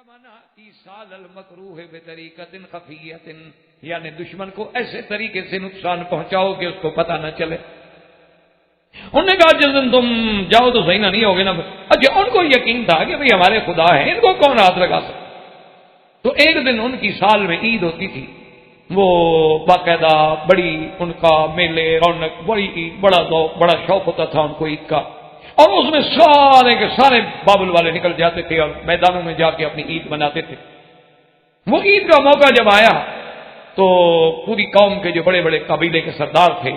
کا معنی ایصال المکروہ بطریقۃ خفیۃ، یعنی دشمن کو ایسے طریقے سے نقصان پہنچاؤ کہ اس کو پتہ نہ چلے۔ انہوں نے کہا جس دن تم جاؤ تو صحیح نہ نہیں ہوگے نا۔ اچھا ان کو یقین تھا کہ بھئی ہمارے خدا ہیں، ان کو کون ہاتھ لگا سکتا۔ تو ایک دن ان کی سال میں عید ہوتی تھی، وہ باقاعدہ بڑی ان کا میلے رونق، بڑی عید، بڑا ذوق، بڑا شوق ہوتا تھا ان کو عید کا، اور اس میں سارے کے سارے بابل والے نکل جاتے تھے اور میدانوں میں جا کے اپنی عید مناتے تھے۔ وہ عید کا موقع جب آیا تو پوری قوم کے جو بڑے بڑے قبیلے کے سردار تھے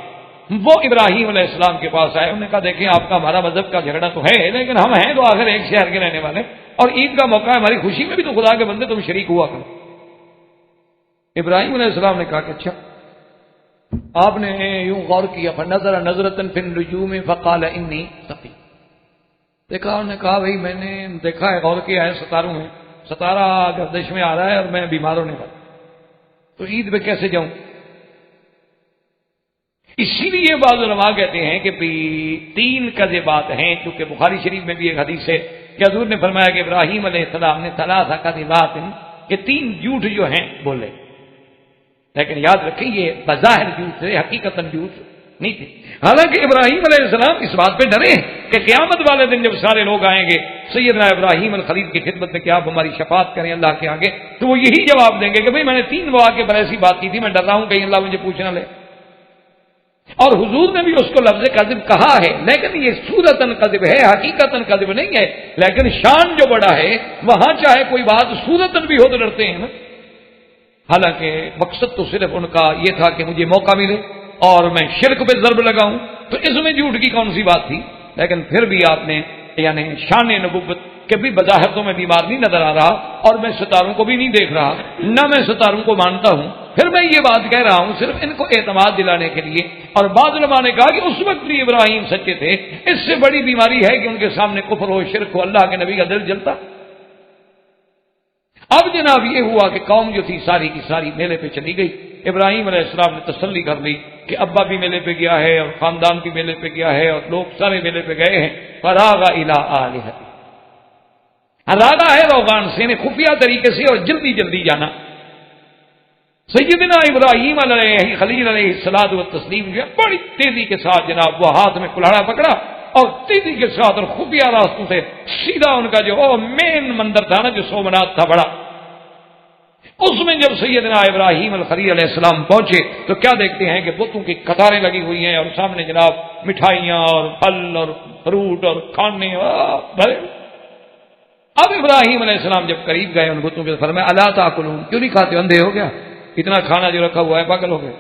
وہ ابراہیم علیہ السلام کے پاس آئے۔ انہوں نے کہا دیکھیں آپ کا ہمارا مذہب کا جھگڑا تو ہے، لیکن ہم ہیں تو آخر ایک شہر کے رہنے والے، اور عید کا موقع ہے، ہماری خوشی میں بھی تو خدا کے بندے تم شریک ہوا کرو۔ ابراہیم علیہ السلام نے کہا کہ اچھا، آپ نے یوں غور کیا، فنظر نظرۃ فی النجوم فقال انی سقیم، دیکھا، انہوں نے کہا بھائی میں نے دیکھا ہے، غور کیا ہے ستاروں میں، ستارہ گردش میں آ رہا ہے اور میں بیمار ہونے والا، تو عید میں کیسے جاؤں؟ اسی لیے بعض علماء کہتے ہیں کہ تین کذبات ہیں، کیونکہ بخاری شریف میں بھی ایک حدیث ہے کہ حضور نے فرمایا کہ ابراہیم علیہ السلام نے ثلاث کذبات، کہ تین جھوٹ جو ہیں بولے، لیکن یاد رکھیں یہ بظاہر جھوٹ تھے، حقیقتاً جھوٹ نہیں تھے۔ حالانکہ ابراہیم علیہ السلام اس بات پہ ڈرے کہ قیامت والے دن جب سارے لوگ آئیں گے سیدنا ابراہیم الخلیل کی خدمت میں کہ آپ ہماری شفاعت کریں اللہ کے آگے، تو وہ یہی جواب دیں گے کہ بھئی میں نے 3 مواقع پر ایسی بات کی تھی، میں ڈر رہا ہوں کہیں اللہ مجھے پوچھنا لے۔ اور حضور نے بھی اس کو لفظ کذب کہا ہے، لیکن یہ صورتاً کذب ہے، حقیقتاً کذب نہیں ہے، لیکن شان جو بڑا ہے وہاں چاہے کوئی بات صورتاً بھی ہو تو ڈرتے ہیں نا۔ حالانکہ مقصد تو صرف ان کا یہ تھا کہ مجھے موقع ملے اور میں شرک پہ ضرب لگاؤں، تو اس میں جھوٹ کی کون سی بات تھی؟ لیکن پھر بھی آپ نے یعنی شان نبوت کہ بھی بظاہر تو میں بیمار نہیں نظر آ رہا اور میں ستاروں کو بھی نہیں دیکھ رہا، نہ میں ستاروں کو مانتا ہوں، پھر میں یہ بات کہہ رہا ہوں صرف ان کو اعتماد دلانے کے لیے۔ اور بعض علماء نے کہا کہ اس وقت بھی ابراہیم سچے تھے، اس سے بڑی بیماری ہے کہ ان کے سامنے کفر ہو، شرک ہو، اللہ کے نبی کا دل جلتا۔ اب جناب یہ ہوا کہ قوم جو تھی ساری کی ساری میلے پہ چلی گئی۔ ابراہیم علیہ السلام نے تسلی کر لی کہ ابا بھی میلے پہ گیا ہے اور خاندان بھی میلے پہ گیا ہے اور لوگ سارے میلے پہ گئے ہیں۔ فراغ الی آلہتہ، ارادہ ہے روغان سے نے خفیہ طریقے سے اور جلدی جلدی جانا۔ سیدنا ابراہیم علیہ خلیل علیہ الصلوۃ والتسلیم جو بڑی تیزی کے ساتھ جناب وہ ہاتھ میں کلہاڑا پکڑا اور تیزی کے ساتھ اور خفیہ راستوں سے سیدھا ان کا جو مین مندر تھا نا جو سومنات تھا بڑا، اس میں جب سیدنا ابراہیم الخلیل علیہ السلام پہنچے تو کیا دیکھتے ہیں کہ بتوں کی قطاریں لگی ہوئی ہیں اور سامنے جناب مٹھائیاں اور پھل اور فروٹ اور کھانے بھرے۔ اب ابراہیم علیہ السلام جب قریب گئے ان بتوں کے فرمایا الا تاکلون، کیوں نہیں کھاتے، اندھے ہو گیا، اتنا کھانا جو رکھا ہوا ہے پاگل ہو گئے؟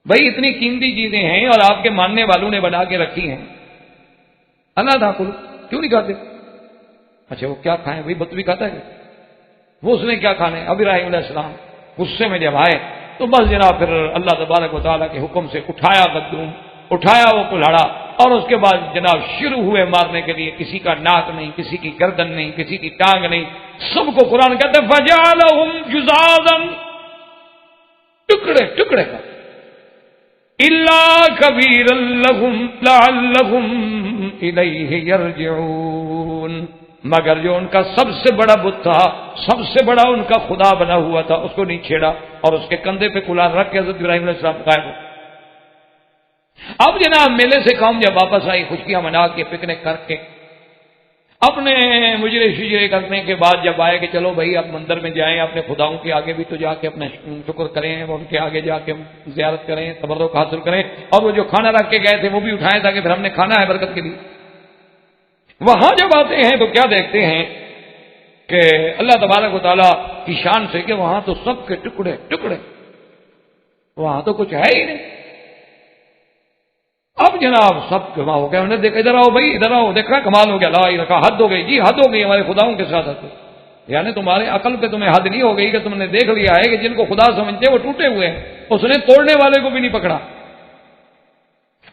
بھائی اتنی قیمتی چیزیں ہیں اور آپ کے ماننے والوں نے بنا کے رکھی ہیں، الا تاکلون، کیوں نہیں کھاتے؟ اچھا وہ کیا کھائیں بھائی، بت بھی کھاتا ہے وہ، اس نے کیا کھانے؟ اب ابراہیم علیہ السلام غصے میں جب آئے تو بس جناب پھر اللہ تبارک و تعالیٰ کے حکم سے اٹھایا قدوم، اٹھایا وہ کلہاڑا، اور اس کے بعد جناب شروع ہوئے مارنے کے لیے۔ کسی کا ناک نہیں، کسی کی گردن نہیں، کسی کی ٹانگ نہیں، سب کو قرآن کہتے ہیں فجعلہم جزازا، ٹکڑے ٹکڑے کا، الا کبیرا لہم لعلہم الیہ یرجعون، مگر جو ان کا سب سے بڑا بت تھا، سب سے بڑا ان کا خدا بنا ہوا تھا، اس کو نہیں چھیڑا اور اس کے کندھے پہ کلہاڑا رکھ کے حضرت ابراہیم علیہ السلام غائب ہو۔ اب جناب میلے سے قوم جب واپس آئی خشکیاں منا کے پکنک کر کے، اپنے مجرے شجرے کرنے کے بعد جب آئے کہ چلو بھائی اب مندر میں جائیں، اپنے خداؤں کے آگے بھی تو جا کے اپنا شکر کریں، ان کے آگے جا کے زیارت کریں، تبرک حاصل کریں، اور وہ جو کھانا رکھ کے گئے تھے وہ بھی اٹھائیں تاکہ پھر ہم نے کھانا ہے برکت کے لیے۔ وہاں جب آتے ہیں تو کیا دیکھتے ہیں کہ اللہ تبارک و تعالیٰ کی شان سے کہ وہاں تو سب کے ٹکڑے ٹکڑے، وہاں تو کچھ ہے ہی نہیں۔ اب جناب سب جمع ہو گئے، انہوں نے دیکھا ادھر آؤ بھائی ادھر آؤ، دیکھ رہا کمال ہو گیا، لا الہ، کہا حد ہو گئی جی، حد ہو گئی ہمارے خداؤں کے ساتھ حد، یعنی تمہارے عقل پہ تمہیں حد نہیں ہو گئی کہ تم نے دیکھ لیا ہے کہ جن کو خدا سمجھتے وہ ٹوٹے ہوئے ہیں، اس نے توڑنے والے کو بھی نہیں پکڑا۔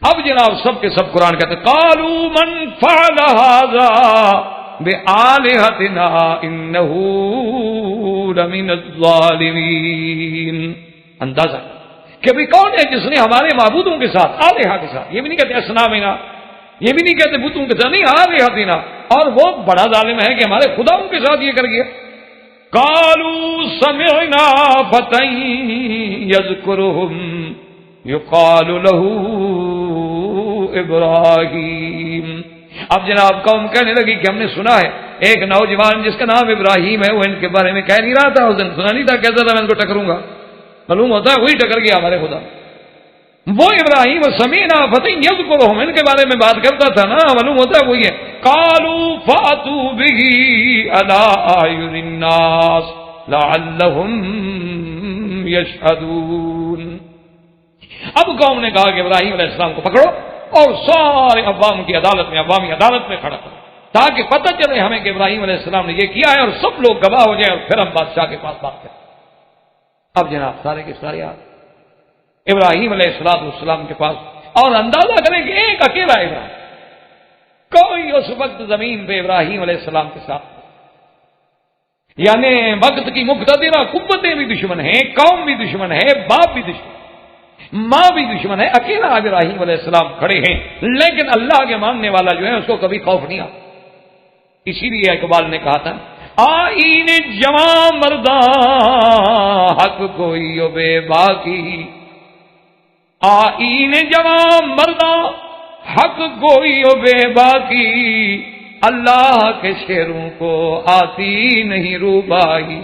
اب جناب سب کے سب قرآن کہتے قالوا من فعل هذا بآلہتنا انہ لمن الظالمین، اندازہ کہ بھی کون ہے جس نے ہمارے معبودوں کے ساتھ، آلہہ کے ساتھ، یہ بھی نہیں کہتے اسنامنا، یہ بھی نہیں کہتے بتوں کے ساتھ نہیں آلہتنا، اور وہ بڑا ظالم ہے کہ ہمارے خداؤں کے ساتھ یہ کر گیا. قالوا سمعنا فتى يذكرهم يقال له ابراہیم. اب جناب قوم کہنے لگی کہ ہم نے سنا ہے ایک نوجوان جس کا نام ابراہیم ہے، وہ ان کے بارے میں کہہ نہیں رہا تھا، اس دن سنا نہیں تھا، کہتا تھا میں ان کو ٹکروں گا. معلوم ہوتا ہے وہی ٹکر گیا ہمارے خدا. وہ ابراہیم سمینا فتى یذکرہم، ان کے بارے میں بات کرتا تھا نا، معلوم ہوتا ہے وہی ہے. قالوا فاتوا به علی اعین الناس لعلهم یشهدون. اب قوم نے کہا کہ ابراہیم علیہ السلام کو پکڑو اور سارے عوام کی عدالت میں، عوامی عدالت میں کھڑا کرو، تاکہ پتہ چلے ہمیں کہ ابراہیم علیہ السلام نے یہ کیا ہے، اور سب لوگ گواہ ہو جائیں، اور پھر ہم بادشاہ کے پاس بات کریں. اب جناب سارے کے سارے ابراہیم علیہ السلام کے پاس، اور اندازہ کریں کہ ایک اکیلا ابراہیم، کوئی اس وقت زمین پہ ابراہیم علیہ السلام کے ساتھ، یعنی وقت کی مقتدرہ قوتیں بھی دشمن ہیں، قوم بھی دشمن ہے، باپ بھی دشمن، ماں بھی دشمن ہے، اکیلا ابراہیم علیہ السلام کھڑے ہیں، لیکن اللہ کے ماننے والا جو ہے اس کو کبھی خوف نہیں آتا. اسی لیے اقبال نے کہا تھا آئین جواں مرداں حق کوئی بے باقی، آئین جواں مرداں حق کوئی بے باقی، اللہ کے شیروں کو آتی نہیں روبائی.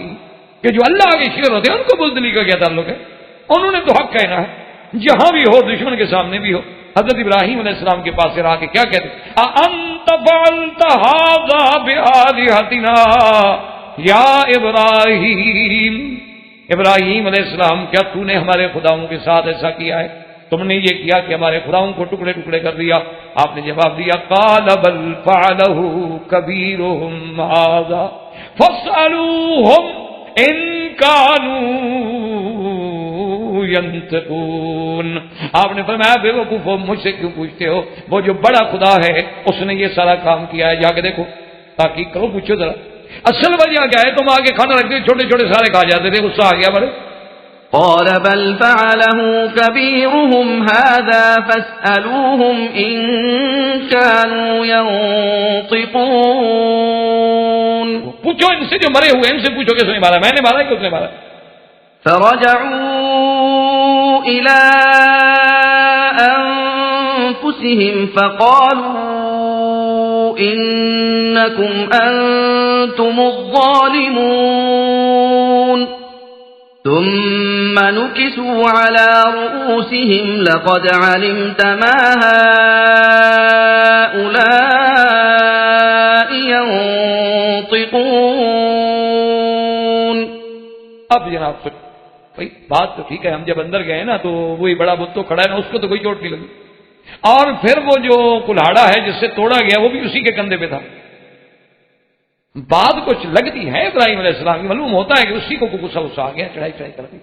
کہ جو اللہ کے شیر ہوتے ہیں ان کو بزدلی کا کیا تعلق ہے؟ انہوں نے تو حق کہنا ہے، جہاں بھی ہو، دشمن کے سامنے بھی ہو. حضرت ابراہیم علیہ السلام کے پاس رہا کہ کیا کہتے انت فعلت ھذا بآلہتنا یا ابراہیم. ابراہیم علیہ السلام کیا تو نے ہمارے خداؤں کے ساتھ ایسا کیا ہے؟ تم نے یہ کیا کہ ہمارے خداؤں کو ٹکڑے ٹکڑے کر دیا؟ آپ نے جواب دیا قال بل فعلہ کبیرہم ھذا فاسألوہم ان کانوا ینطقون. آپ نے فرمایا بے وقوفو مجھ سے کیوں پوچھتے ہو؟ وہ جو بڑا خدا ہے اس نے یہ سارا کام کیا ہے، جا کے دیکھو، تحقیق کرو، پوچھو ذرا. اصل وجہ کیا ہے؟ تم آگے کھانا رکھتے چھوٹے چھوٹے سارے کھا جاتے تھے، غصہ آ گیا بڑے. قال بل فعله كبيرهم هذا فاسألوهم إن كانوا ينطقون. پوچھو ان سے جو مرے ہوئے، ان سے پوچھو کس نے مارا، میں نے مارا کہ اس نے مارا. فرجعوا إلى أنفسهم فقالوا إنكم أنتم الظالمون ثم نكسوا على رؤوسهم لقد علمت ما هؤلاء ينطقون. اب جناب بھائی بات تو ٹھیک ہے، ہم جب اندر گئے نا تو وہی بڑا بت تو کھڑا ہے نا، اس کو تو کوئی چوٹ نہیں لگی، اور پھر وہ جو کلاڑا ہے جس سے توڑا گیا وہ بھی اسی کے کندھے پہ تھا. بات کچھ لگتی ہے ابراہیم علیہ السلام کی، معلوم ہوتا ہے کہ اسی کو غصہ غصہ آ گیا، چڑھائی چڑھائی کر دی.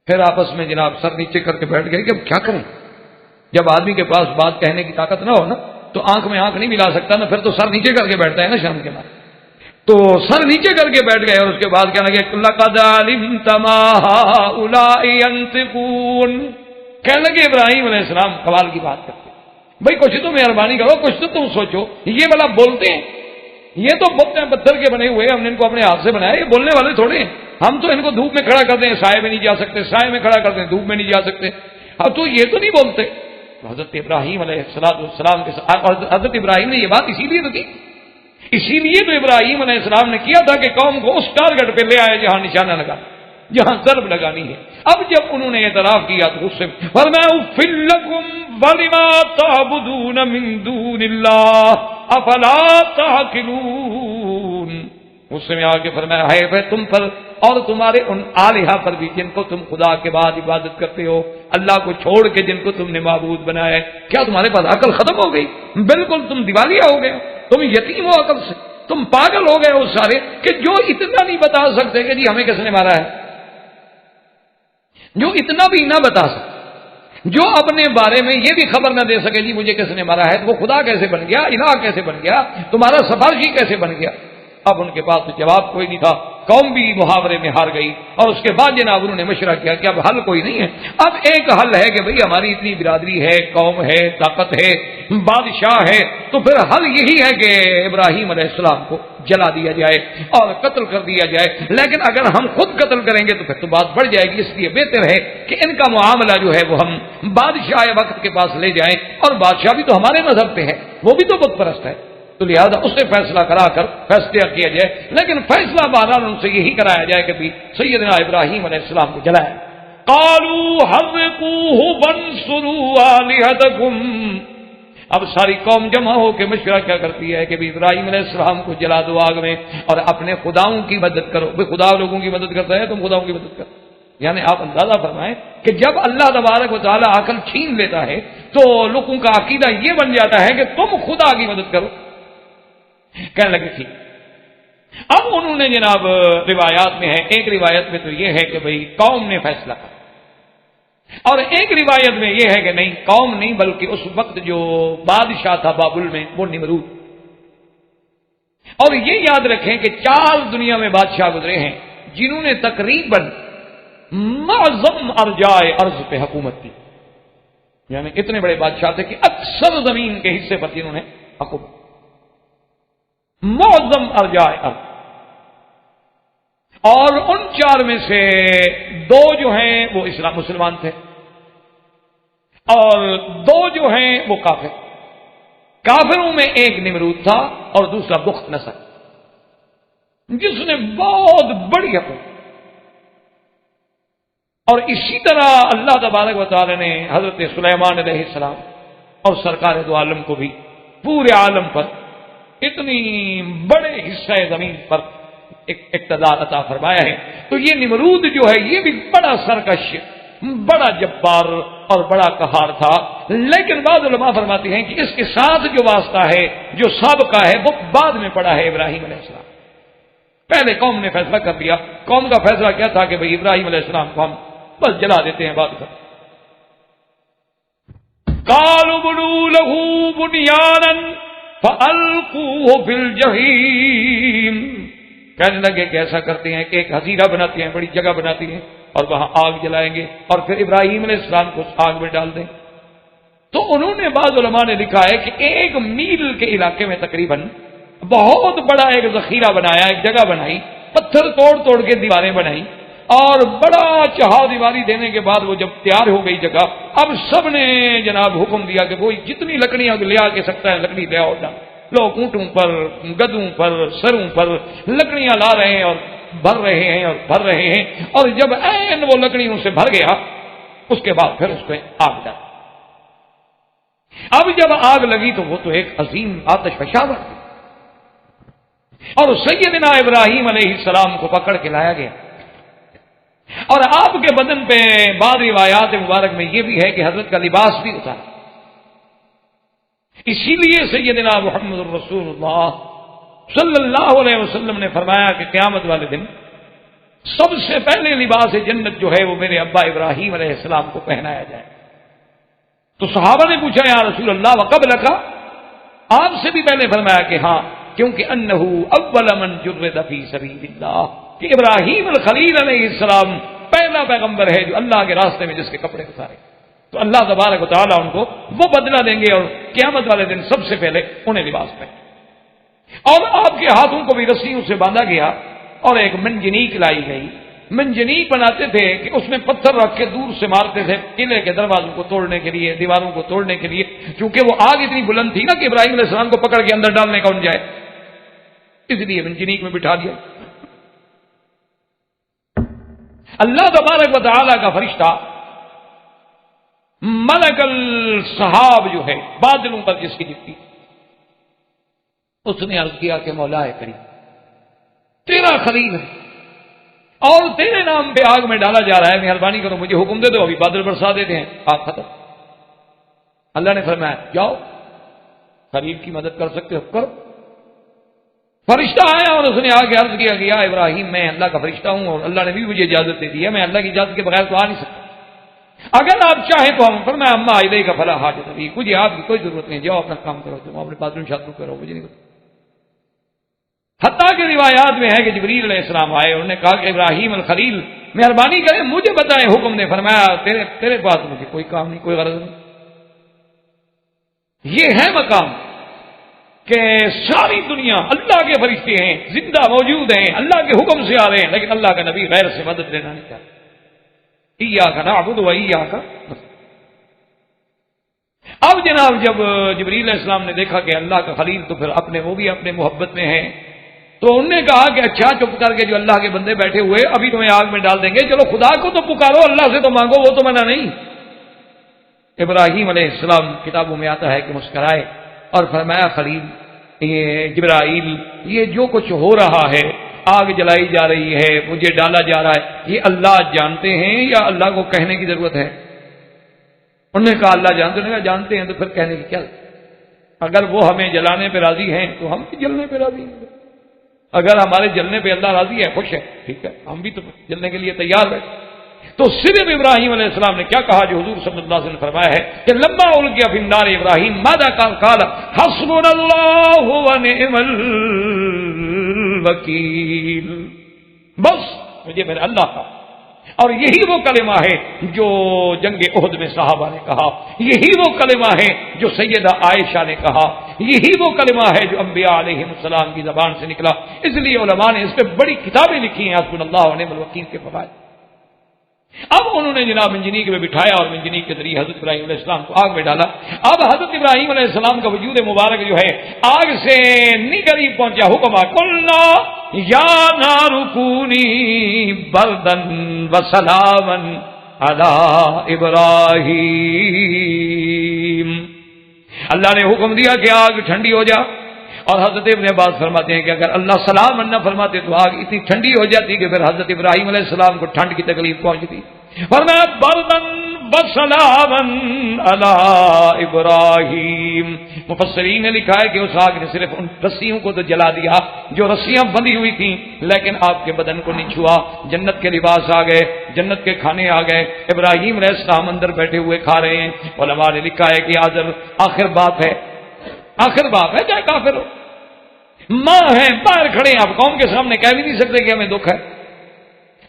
پھر آپس میں جناب سر نیچے کر کے بیٹھ گئے کہ اب کیا کریں. جب آدمی کے پاس بات کہنے کی طاقت نہ ہو نا تو آنکھ میں آنکھ نہیں ملا سکتا نا، پھر تو سر نیچے کر کے بیٹھتا ہے نا شام کے بعد. تو سر نیچے کر کے بیٹھ گئے، اور اس کے بعد کہنے لگے لقد علمت ما هؤلاء ينطقون. کہنے لگے ابراہیم علیہ السلام کمال کی بات کرتے، بھائی کچھ تو مہربانی کرو، کچھ تو تم سوچو، یہ والا بولتے ہیں، یہ تو بت ہیں پتھر کے بنے ہوئے، ہم نے ان کو اپنے ہاتھ سے بنایا، یہ بولنے والے تھوڑے ہیں. ہم تو ان کو دھوپ میں کھڑا کرتے ہیں، سائے میں نہیں جا سکتے، سائے میں کھڑا کرتے ہیں، دھوپ میں نہیں جا سکتے. اب تو یہ تو نہیں بولتے. حضرت ابراہیم علیہ السلام کے ساتھ، حضرت ابراہیم نے یہ بات اسی لیے تو کی، اسی لیے تو ابراہیم علیہ السلام نے کیا تھا کہ قوم کو اس ٹارگٹ پہ لے آئے جہاں نشانہ لگا، جہاں ضرب لگانی ہے. اب جب انہوں نے اعتراف کیا تو اس سے فرمایا اف لکم ولما تعبدون من دون اللہ افلا تعقلون. اس میں آگے فرمایا ہے تم پر اور تمہارے ان آلہہ پر بھی جن کو تم خدا کے بعد عبادت کرتے ہو، اللہ کو چھوڑ کے جن کو تم نے معبود بنایا ہے، کیا تمہارے پاس عقل ختم ہو گئی؟ بالکل تم دیوالیہ ہو گئے، تم یتیم ہو عقل سے، تم پاگل ہو گئے ہو سارے، کہ جو اتنا نہیں بتا سکتے کہ جی ہمیں کس نے مارا ہے، جو اتنا بھی نہ بتا سکتے، جو اپنے بارے میں یہ بھی خبر نہ دے سکے جی مجھے کس نے مارا ہے، تو وہ خدا کیسے بن گیا، الہ کیسے بن گیا، تمہارا سفارشی کیسے بن گیا. اب ان کے پاس جواب کوئی نہیں تھا. قوم بھی محاورے میں ہار گئی، اور اس کے بعد جناب انہوں نے مشورہ کیا کہ اب حل کوئی نہیں ہے، اب ایک حل ہے کہ بھئی ہماری اتنی برادری ہے، قوم ہے، طاقت ہے، بادشاہ ہے، تو پھر حل یہی ہے کہ ابراہیم علیہ السلام کو جلا دیا جائے اور قتل کر دیا جائے، لیکن اگر ہم خود قتل کریں گے تو پھر تو بات بڑھ جائے گی، اس لیے بہتر ہے کہ ان کا معاملہ جو ہے وہ ہم بادشاہ وقت کے پاس لے جائیں، اور بادشاہ بھی تو ہمارے مذہب پہ ہے، وہ بھی تو بت پرست ہے، تو لہذا اسے فیصلہ کرا کر فیصلہ کیا جائے، لیکن فیصلہ بہرحال ان سے یہی کرایا جائے کہ بھی سیدنا ابراہیم علیہ السلام کو جلایا۔ قالوا حرقوه وانصروا آلهتكم، اب ساری قوم جمع ہو کے مشورہ کیا کرتی ہے کہ بھی ابراہیم علیہ السلام کو جلا دو آگ میں، اور اپنے خداؤں کی مدد کرو، بھئی خدا لوگوں کی مدد کرتا ہے، تم خداؤں کی مدد کرو۔ یعنی آپ اندازہ فرمائیں کہ جب اللہ تبارک و تعالی عقل چھین لیتا ہے تو لوگوں کا عقیدہ یہ بن جاتا ہے کہ تم خدا کی مدد کرو۔ کہنے لگے ٹھیک۔ اب انہوں نے جناب روایات میں ہے، ایک روایت میں تو یہ ہے کہ بھئی قوم نے فیصلہ کیا، اور ایک روایت میں یہ ہے کہ نہیں، قوم نہیں بلکہ اس وقت جو بادشاہ تھا بابل میں وہ نمرود۔ اور یہ یاد رکھیں کہ 4 دنیا میں بادشاہ گزرے ہیں جنہوں نے تقریباً معظم ارجائے ارض پہ حکومت کی، یعنی اتنے بڑے بادشاہ تھے کہ اکثر زمین کے حصے پر انہوں نے حکومت، معظم ارجائے ارض۔ اور ان 4 میں سے 2 جو ہیں وہ اسلام مسلمان تھے، اور 2 جو ہیں وہ کافر۔ کافروں میں ایک نمرود تھا اور دوسرا بخت نصر، جس نے بہت بڑی حکومت۔ اور اسی طرح اللہ تبارک و تعالی نے حضرت سلیمان علیہ السلام اور سرکار دو عالم کو بھی پورے عالم پر اتنی بڑے حصہ زمین پر اقتدار عطا فرمایا ہے۔ تو یہ نمرود جو ہے یہ بھی بڑا سرکش، بڑا جبار اور بڑا قہار تھا، لیکن بعض علماء فرماتے ہیں کہ اس کے ساتھ جو واسطہ ہے، جو سابقہ ہے، وہ بعد میں پڑا ہے ابراہیم علیہ السلام۔ پہلے قوم نے فیصلہ کر دیا، قوم کا فیصلہ کیا تھا کہ بھئی ابراہیم علیہ السلام کو ہم بس جلا دیتے ہیں، بات کر۔ قالوا بنوا له بنيانا فألقوه في الجحيم، کہنے لگے کہ ایسا کرتے ہیں کہ ایک حظیرہ بناتے ہیں، بڑی جگہ بناتی ہیں، اور وہاں آگ جلائیں گے اور پھر ابراہیم علیہ السلام کو اس آگ میں ڈال دیں۔ تو انہوں نے بعض علماء نے لکھا ہے کہ 1 میل کے علاقے میں تقریباً بہت بڑا ایک ذخیرہ بنایا، ایک جگہ بنائی، پتھر توڑ توڑ کے دیواریں بنائی، اور بڑا چہاؤ دیواری دینے کے بعد وہ جب تیار ہو گئی جگہ، اب سب نے جناب حکم دیا کہ کوئی جتنی لکڑیاں لے آ کے سکتا ہے لکڑی لے آؤ۔ لوگ اونٹوں پر، گدوں پر، سروں پر لکڑیاں لا رہے ہیں اور بھر رہے ہیں اور بھر رہے ہیں، اور جب عین وہ لکڑیوں سے بھر گیا اس کے بعد پھر اس پہ آگ ڈال۔ اب جب آگ لگی تو وہ تو ایک عظیم آتش فشاں تھی، اور سیدنا ابراہیم علیہ السلام کو پکڑ کے لایا گیا، اور آپ کے بدن پہ بعض روایات مبارک میں یہ بھی ہے کہ حضرت کا لباس بھی اتارا۔ اسی لیے سیدنا محمد الرسول اللہ صلی اللہ علیہ وسلم نے فرمایا کہ قیامت والے دن سب سے پہلے لباس جنت جو ہے وہ میرے ابا ابراہیم علیہ السلام کو پہنایا جائے۔ تو صحابہ نے پوچھا یا رسول اللہ وقبل کا، آپ سے بھی پہلے فرمایا کہ ہاں، کیونکہ انہو اول من جرد فی سبیل اللہ، کہ ابراہیم الخلیل علیہ السلام پہلا پیغمبر ہے جو اللہ کے راستے میں جس کے کپڑے اتارے، تو اللہ تبارک و تعالیٰ ان کو وہ بدلہ دیں گے، اور قیامت والے دن سب سے پہلے انہیں لباس پہنے۔ اور آپ کے ہاتھوں کو بھی رسیوں سے باندھا گیا، اور ایک منجنیق لائی گئی۔ منجنیق بناتے تھے کہ اس میں پتھر رکھ کے دور سے مارتے تھے قلعے کے دروازوں کو توڑنے کے لیے، دیواروں کو توڑنے کے لیے، کیونکہ وہ آگ اتنی بلند تھی نا کہ ابراہیم علیہ السلام کو پکڑ کے اندر ڈالنے کا ان جائے، اس لیے منجنیق میں بٹھا دیا۔ اللہ تبارک و تعالیٰ کا فرشتہ ملک السحاب جو ہے، بادلوں پر جس کی لکھتی، اس نے عرض کیا کہ مولا کریم، تیرا خلیل ہے اور تیرے نام پہ آگ میں ڈالا جا رہا ہے، مہربانی کرو مجھے حکم دے دو، ابھی بادل برسا دیتے ہیں، آگ ختم۔ اللہ نے فرمایا جاؤ، خلیل کی مدد کر سکتے ہو کرو۔ فرشتہ آیا اور اس نے آ کے عرض کیا کہ یا ابراہیم، میں اللہ کا فرشتہ ہوں اور اللہ نے بھی مجھے اجازت دے دی ہے، میں اللہ کی اجازت کے بغیر تو آ نہیں سکتا، اگر آپ چاہیں تو ہم پر میں اما علیہ کا فلا حاجت ابھی، مجھے آپ کی کوئی ضرورت نہیں، جاؤ اپنا کام کرو، تم اپنے بادل شادو کرو، مجھے نہیں حتیٰ کہ روایات میں ہے کہ جبریل علیہ السلام آئے، انہوں نے کہا کہ ابراہیم الخلیل مہربانی کریں مجھے بتائیں حکم نے فرمایا تیرے پاس مجھے کوئی کام نہیں، کوئی غرض نہیں۔ یہ ہے مقام کہ ساری دنیا اللہ کے فرشتے ہیں، زندہ موجود ہیں، اللہ کے حکم سے آ رہے ہیں، لیکن اللہ کا نبی غیر سے مدد لینا نہیں چاہتا۔ ایاک نعبد و ایاک نستعین۔ اب جناب جب جبریل علیہ السلام نے دیکھا کہ اللہ کا خلیل تو پھر وہ بھی اپنے محبت میں ہیں، تو انہوں نے کہا کہ اچھا چپ کر کے جو اللہ کے بندے بیٹھے ہوئے ابھی تمہیں آگ میں ڈال دیں گے، چلو خدا کو تو پکارو، اللہ سے تو مانگو، وہ تو منع نہیں۔ ابراہیم علیہ السلام کتابوں میں آتا ہے کہ مسکرائے اور فرمایا خلیل یہ جبرائیل یہ جو کچھ ہو رہا ہے، آگ جلائی جا رہی ہے، مجھے ڈالا جا رہا ہے، یہ اللہ جانتے ہیں یا اللہ کو کہنے کی ضرورت ہے؟ انہوں نے کہا اللہ جانتے ہیں۔ جانتے ہیں تو پھر کہنے کی کیا؟ اگر وہ ہمیں جلانے پہ راضی ہیں تو ہم بھی جلنے پہ راضی ہیں، اگر ہمارے جلنے پہ اللہ راضی ہے، خوش ہے، ٹھیک ہے، ہم بھی تو جلنے کے لیے تیار ہیں۔ تو صرف ابراہیم علیہ السلام نے کیا کہا جو حضور صلی اللہ علیہ وسلم نے فرمایا ہے کہ لما القیا فی النار ابراہیم ماذا قال حسبنا اللہ ونعم الوکیل، بس مجھے میرے اللہ کا، اور یہی وہ کلمہ ہے جو جنگ احد میں صحابہ نے کہا، یہی وہ کلمہ ہے جو سیدہ عائشہ نے کہا، یہی وہ کلمہ ہے جو انبیاء علیہ السلام کی زبان سے نکلا۔ اس لیے علماء نے اس پہ بڑی کتابیں لکھی ہیں حسبنا اللہ ونعم الوکیل کے فوائد۔ اب انہوں نے جناب منجنیق میں بٹھایا اور منجنیق کے ذریعے حضرت ابراہیم علیہ السلام کو آگ میں ڈالا۔ اب حضرت ابراہیم علیہ السلام کا وجود مبارک جو ہے آگ سے نہیں قریب پہنچا، حکم قلنا یا نار کونی بردن وسلاما علی ابراہیم، اللہ نے حکم دیا کہ آگ ٹھنڈی ہو جا، اور حضرت ابن عباس فرماتے ہیں کہ اگر اللہ سلام نہ فرماتے تو آگ اتنی ٹھنڈی ہو جاتی کہ پھر حضرت ابراہیم علیہ السلام کو ٹھنڈ کی تکلیف پہنچتی۔ فرمایا بردن وسلاما علی ابراہیم۔ مفسرین نے لکھا ہے کہ اس آگ نے صرف ان رسیوں کو تو جلا دیا جو رسیاں بندھی ہوئی تھیں، لیکن آپ کے بدن کو نہیں چھوا۔ جنت کے لباس آ گئے، جنت کے کھانے آ گئے، ابراہیم علیہ السلام اندر بیٹھے ہوئے کھا رہے ہیں۔ علماء نے لکھا ہے کہ آخر بات ہے چاہے کافر ہو، ماں ہیں باہر کھڑے ہیں، آپ قوم کے سامنے کہہ بھی نہیں سکتے کہ ہمیں دکھ ہے،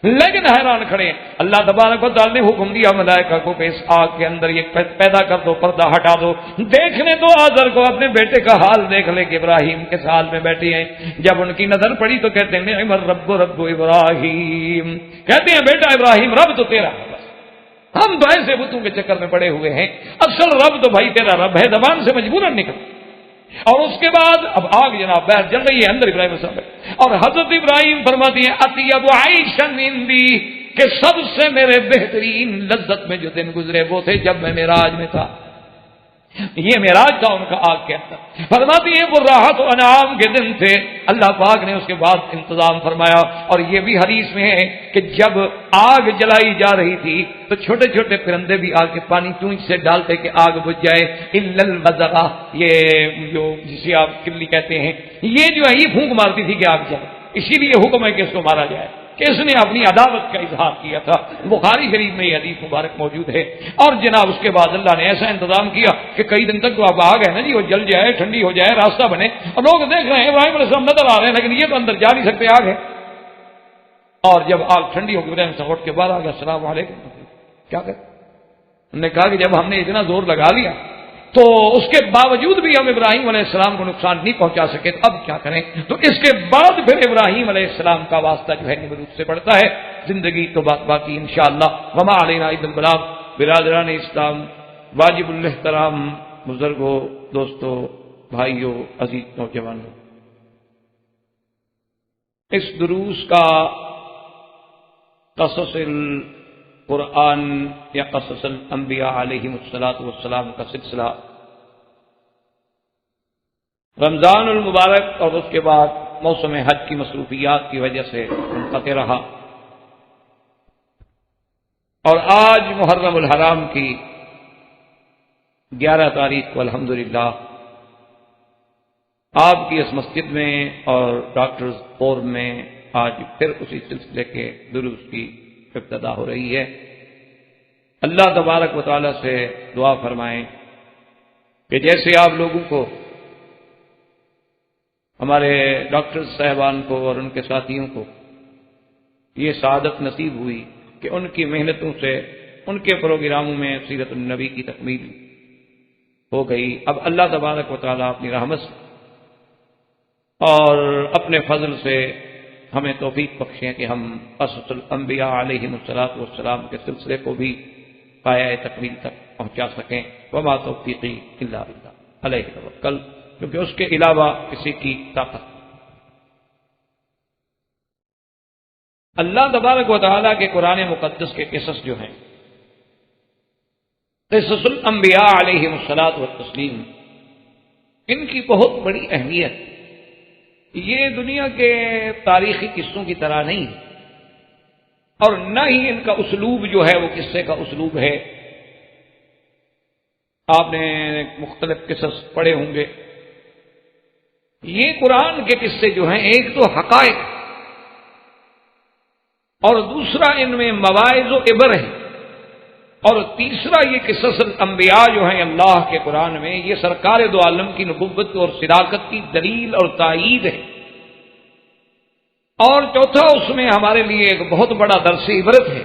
لیکن حیران کھڑے ہیں۔ اللہ تبارک و تعالی نے حکم دیا ملائکہ کو کہ اس آگ کے اندر یہ پیدا کر دو، پردہ ہٹا دو، دیکھنے دو آزر کو، اپنے بیٹے کا حال دیکھ لے کہ ابراہیم کس حال میں بیٹھی ہیں۔ جب ان کی نظر پڑی تو کہتے ہیں نعم الرب رب ابراہیم، کہتے ہیں بیٹا ابراہیم رب تو تیرا ہے، بس ہم تو ایسے بتوں کے چکر میں پڑے ہوئے ہیں، اصل رب تو بھائی تیرا رب ہے، زبان سے مجبوراً نکل۔ اور اس کے بعد اب آگ جناب باہر جل رہی ہے، اندر ابراہیم السلام ہے، اور حضرت ابراہیم فرماتی ہیں اطیب عیشا عندی، کہ سب سے میرے بہترین لذت میں جو دن گزرے وہ تھے جب میں معراج میں تھا۔ یہ معراج تھا ان کا آگ کے اندر۔ فرماتی ہیں وہ راحت و انعام کے دن تھے۔ اللہ پاک نے اس کے بعد انتظام فرمایا، اور یہ بھی حدیث میں ہے کہ جب آگ جلائی جا رہی تھی تو چھوٹے چھوٹے پرندے بھی آ کے پانی چونچ سے ڈالتے کہ آگ بجھ جائے، الا البزغہ، یہ جو جسے آپ کلی کہتے ہیں، یہ جو ہے یہ پھونک مارتی تھی کہ آگ جلے، اسی لیے حکم ہے کہ اس کو مارا جائے، کہ اس نے اپنی عداوت کا اظہار کیا تھا۔ بخاری شریف میں یہ حدیث مبارک موجود ہے۔ اور جناب اس کے بعد اللہ نے ایسا انتظام کیا کہ کئی دن تک تو اب آگ ہے نا جی، وہ جل جائے، ٹھنڈی ہو جائے، راستہ بنے، اور لوگ دیکھ رہے ہیں ابراہیم علیہ السلام نظر آ رہے ہیں لیکن یہ تو اندر جا نہیں سکتے، آگ ہے۔ اور جب آگ ٹھنڈی ہو گئی ابراہیم سے اٹھ کے باہر آ گیا، السلام علیکم، کیا کہ انہوں نے کہا کہ جب ہم نے اتنا زور لگا لیا تو اس کے باوجود بھی ہم ابراہیم علیہ السلام کو نقصان نہیں پہنچا سکے، تو اب کیا کریں؟ تو اس کے بعد پھر ابراہیم علیہ السلام کا واسطہ جو ہے نمرود سے پڑتا ہے۔ زندگی تو باقی انشاءاللہ، وما علینا الا البلاغ۔ برادران اسلام، واجب الاحترام بزرگوں، دوستوں، بھائیوں، عزیز نوجوانوں، اس دروس کا قصص القرآن یا قصص الانبیاء علیہم الصلاۃ والسلام کا سلسلہ رمضان المبارک اور اس کے بعد موسم حج کی مصروفیات کی وجہ سے منقطع رہا، اور آج محرم الحرام کی 11 تاریخ کو الحمدللہ آپ کی اس مسجد میں اور ڈاکٹرز پور میں آج پھر اسی سلسلے کے دروس کی ابتدا ہو رہی ہے۔ اللہ تبارک و تعالی سے دعا فرمائیں کہ جیسے آپ لوگوں کو ہمارے ڈاکٹر صاحبان کو اور ان کے ساتھیوں کو یہ سعادت نصیب ہوئی کہ ان کی محنتوں سے ان کے پروگراموں میں سیرت النبی کی تکمیل ہو گئی۔ اب اللہ تبارک و تعالیٰ اپنی رحمت سے اور اپنے فضل سے ہمیں توفیق بخشیں کہ ہم قصص الانبیاء علیہم الصلوۃ والسلام کے سلسلے کو بھی پایۂ تکمیل تک پہنچا سکیں۔ وما توفیقی الا باللہ علیہ توکل، کیونکہ اس کے علاوہ کسی کی طاقت۔ اللہ تبارک و تعالیٰ کے قرآن مقدس کے قصص جو ہیں، قصص الانبیاء علیہم الصلوۃ والتسلیم، ان کی بہت بڑی اہمیت یہ دنیا کے تاریخی قصوں کی طرح نہیں ہے، اور نہ ہی ان کا اسلوب جو ہے وہ قصے کا اسلوب ہے۔ آپ نے مختلف قصص پڑھے ہوں گے۔ یہ قرآن کے قصے جو ہیں، ایک تو حقائق اور دوسرا ان میں مواعظ و عبر ہے، اور تیسرا یہ قصص الانبیاء جو ہیں اللہ کے قرآن میں، یہ سرکار دو عالم کی نبوت اور صداقت کی دلیل اور تائید ہے، اور چوتھا اس میں ہمارے لیے ایک بہت بڑا درس عبرت ہے،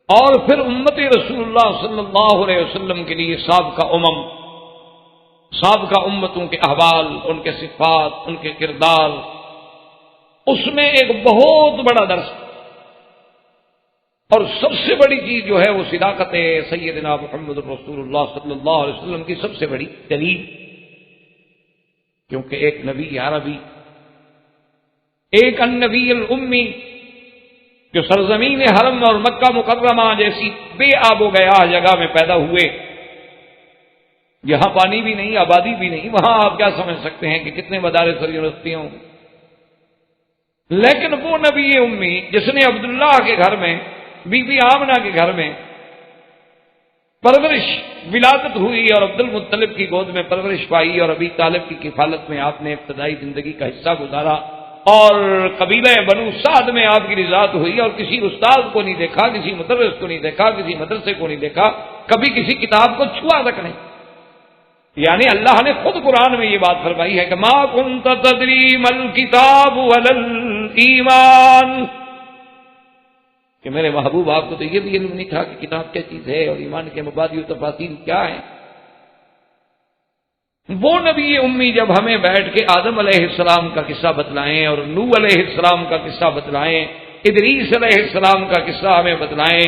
اور پھر امت رسول اللہ صلی اللہ علیہ وسلم کے لیے سابقہ امتوں کے احوال، ان کے صفات، ان کے کردار، اس میں ایک بہت بڑا درس، اور سب سے بڑی چیز جو ہے وہ صداقت سیدنا محمد رسول اللہ صلی اللہ علیہ وسلم کی سب سے بڑی دلیل، کیونکہ ایک نبی عربی، ایک النبی الامی جو سرزمین حرم اور مکہ مکرمہ جیسی بے آب و گیا جگہ میں پیدا ہوئے، یہاں پانی بھی نہیں، آبادی بھی نہیں، وہاں آپ کیا سمجھ سکتے ہیں کہ کتنے مدارس اور یونیورسٹیاں ہوں، لیکن وہ نبی امی جس نے عبداللہ کے گھر میں، بی بی آمنہ کے گھر میں پرورش ولادت ہوئی اور عبد المطلب کی گود میں پرورش پائی، اور ابی طالب کی کفالت میں آپ نے ابتدائی زندگی کا حصہ گزارا، اور قبیلہ بنو سعد میں آپ کی رضاعت ہوئی، اور کسی استاد کو نہیں دیکھا، کسی مدرس کو نہیں دیکھا، کسی مدرسے کو نہیں دیکھا، کبھی کسی کتاب کو چھوا تک نہیں۔ یعنی اللہ نے خود قرآن میں یہ بات فرمائی ہے کہ ما کنت تدری مل کتاب ولا الایمان، کہ میرے محبوب آپ کو تو یہ بھی علم نہیں تھا کہ کتاب کیا چیز ہے اور ایمان کے مبادی و تفاصیل کیا ہیں۔ وہ نبی امی جب ہمیں بیٹھ کے آدم علیہ السلام کا قصہ بتلائیں، اور نوح علیہ السلام کا قصہ بتلائیں، ادریس علیہ السلام کا قصہ ہمیں بتلائیں،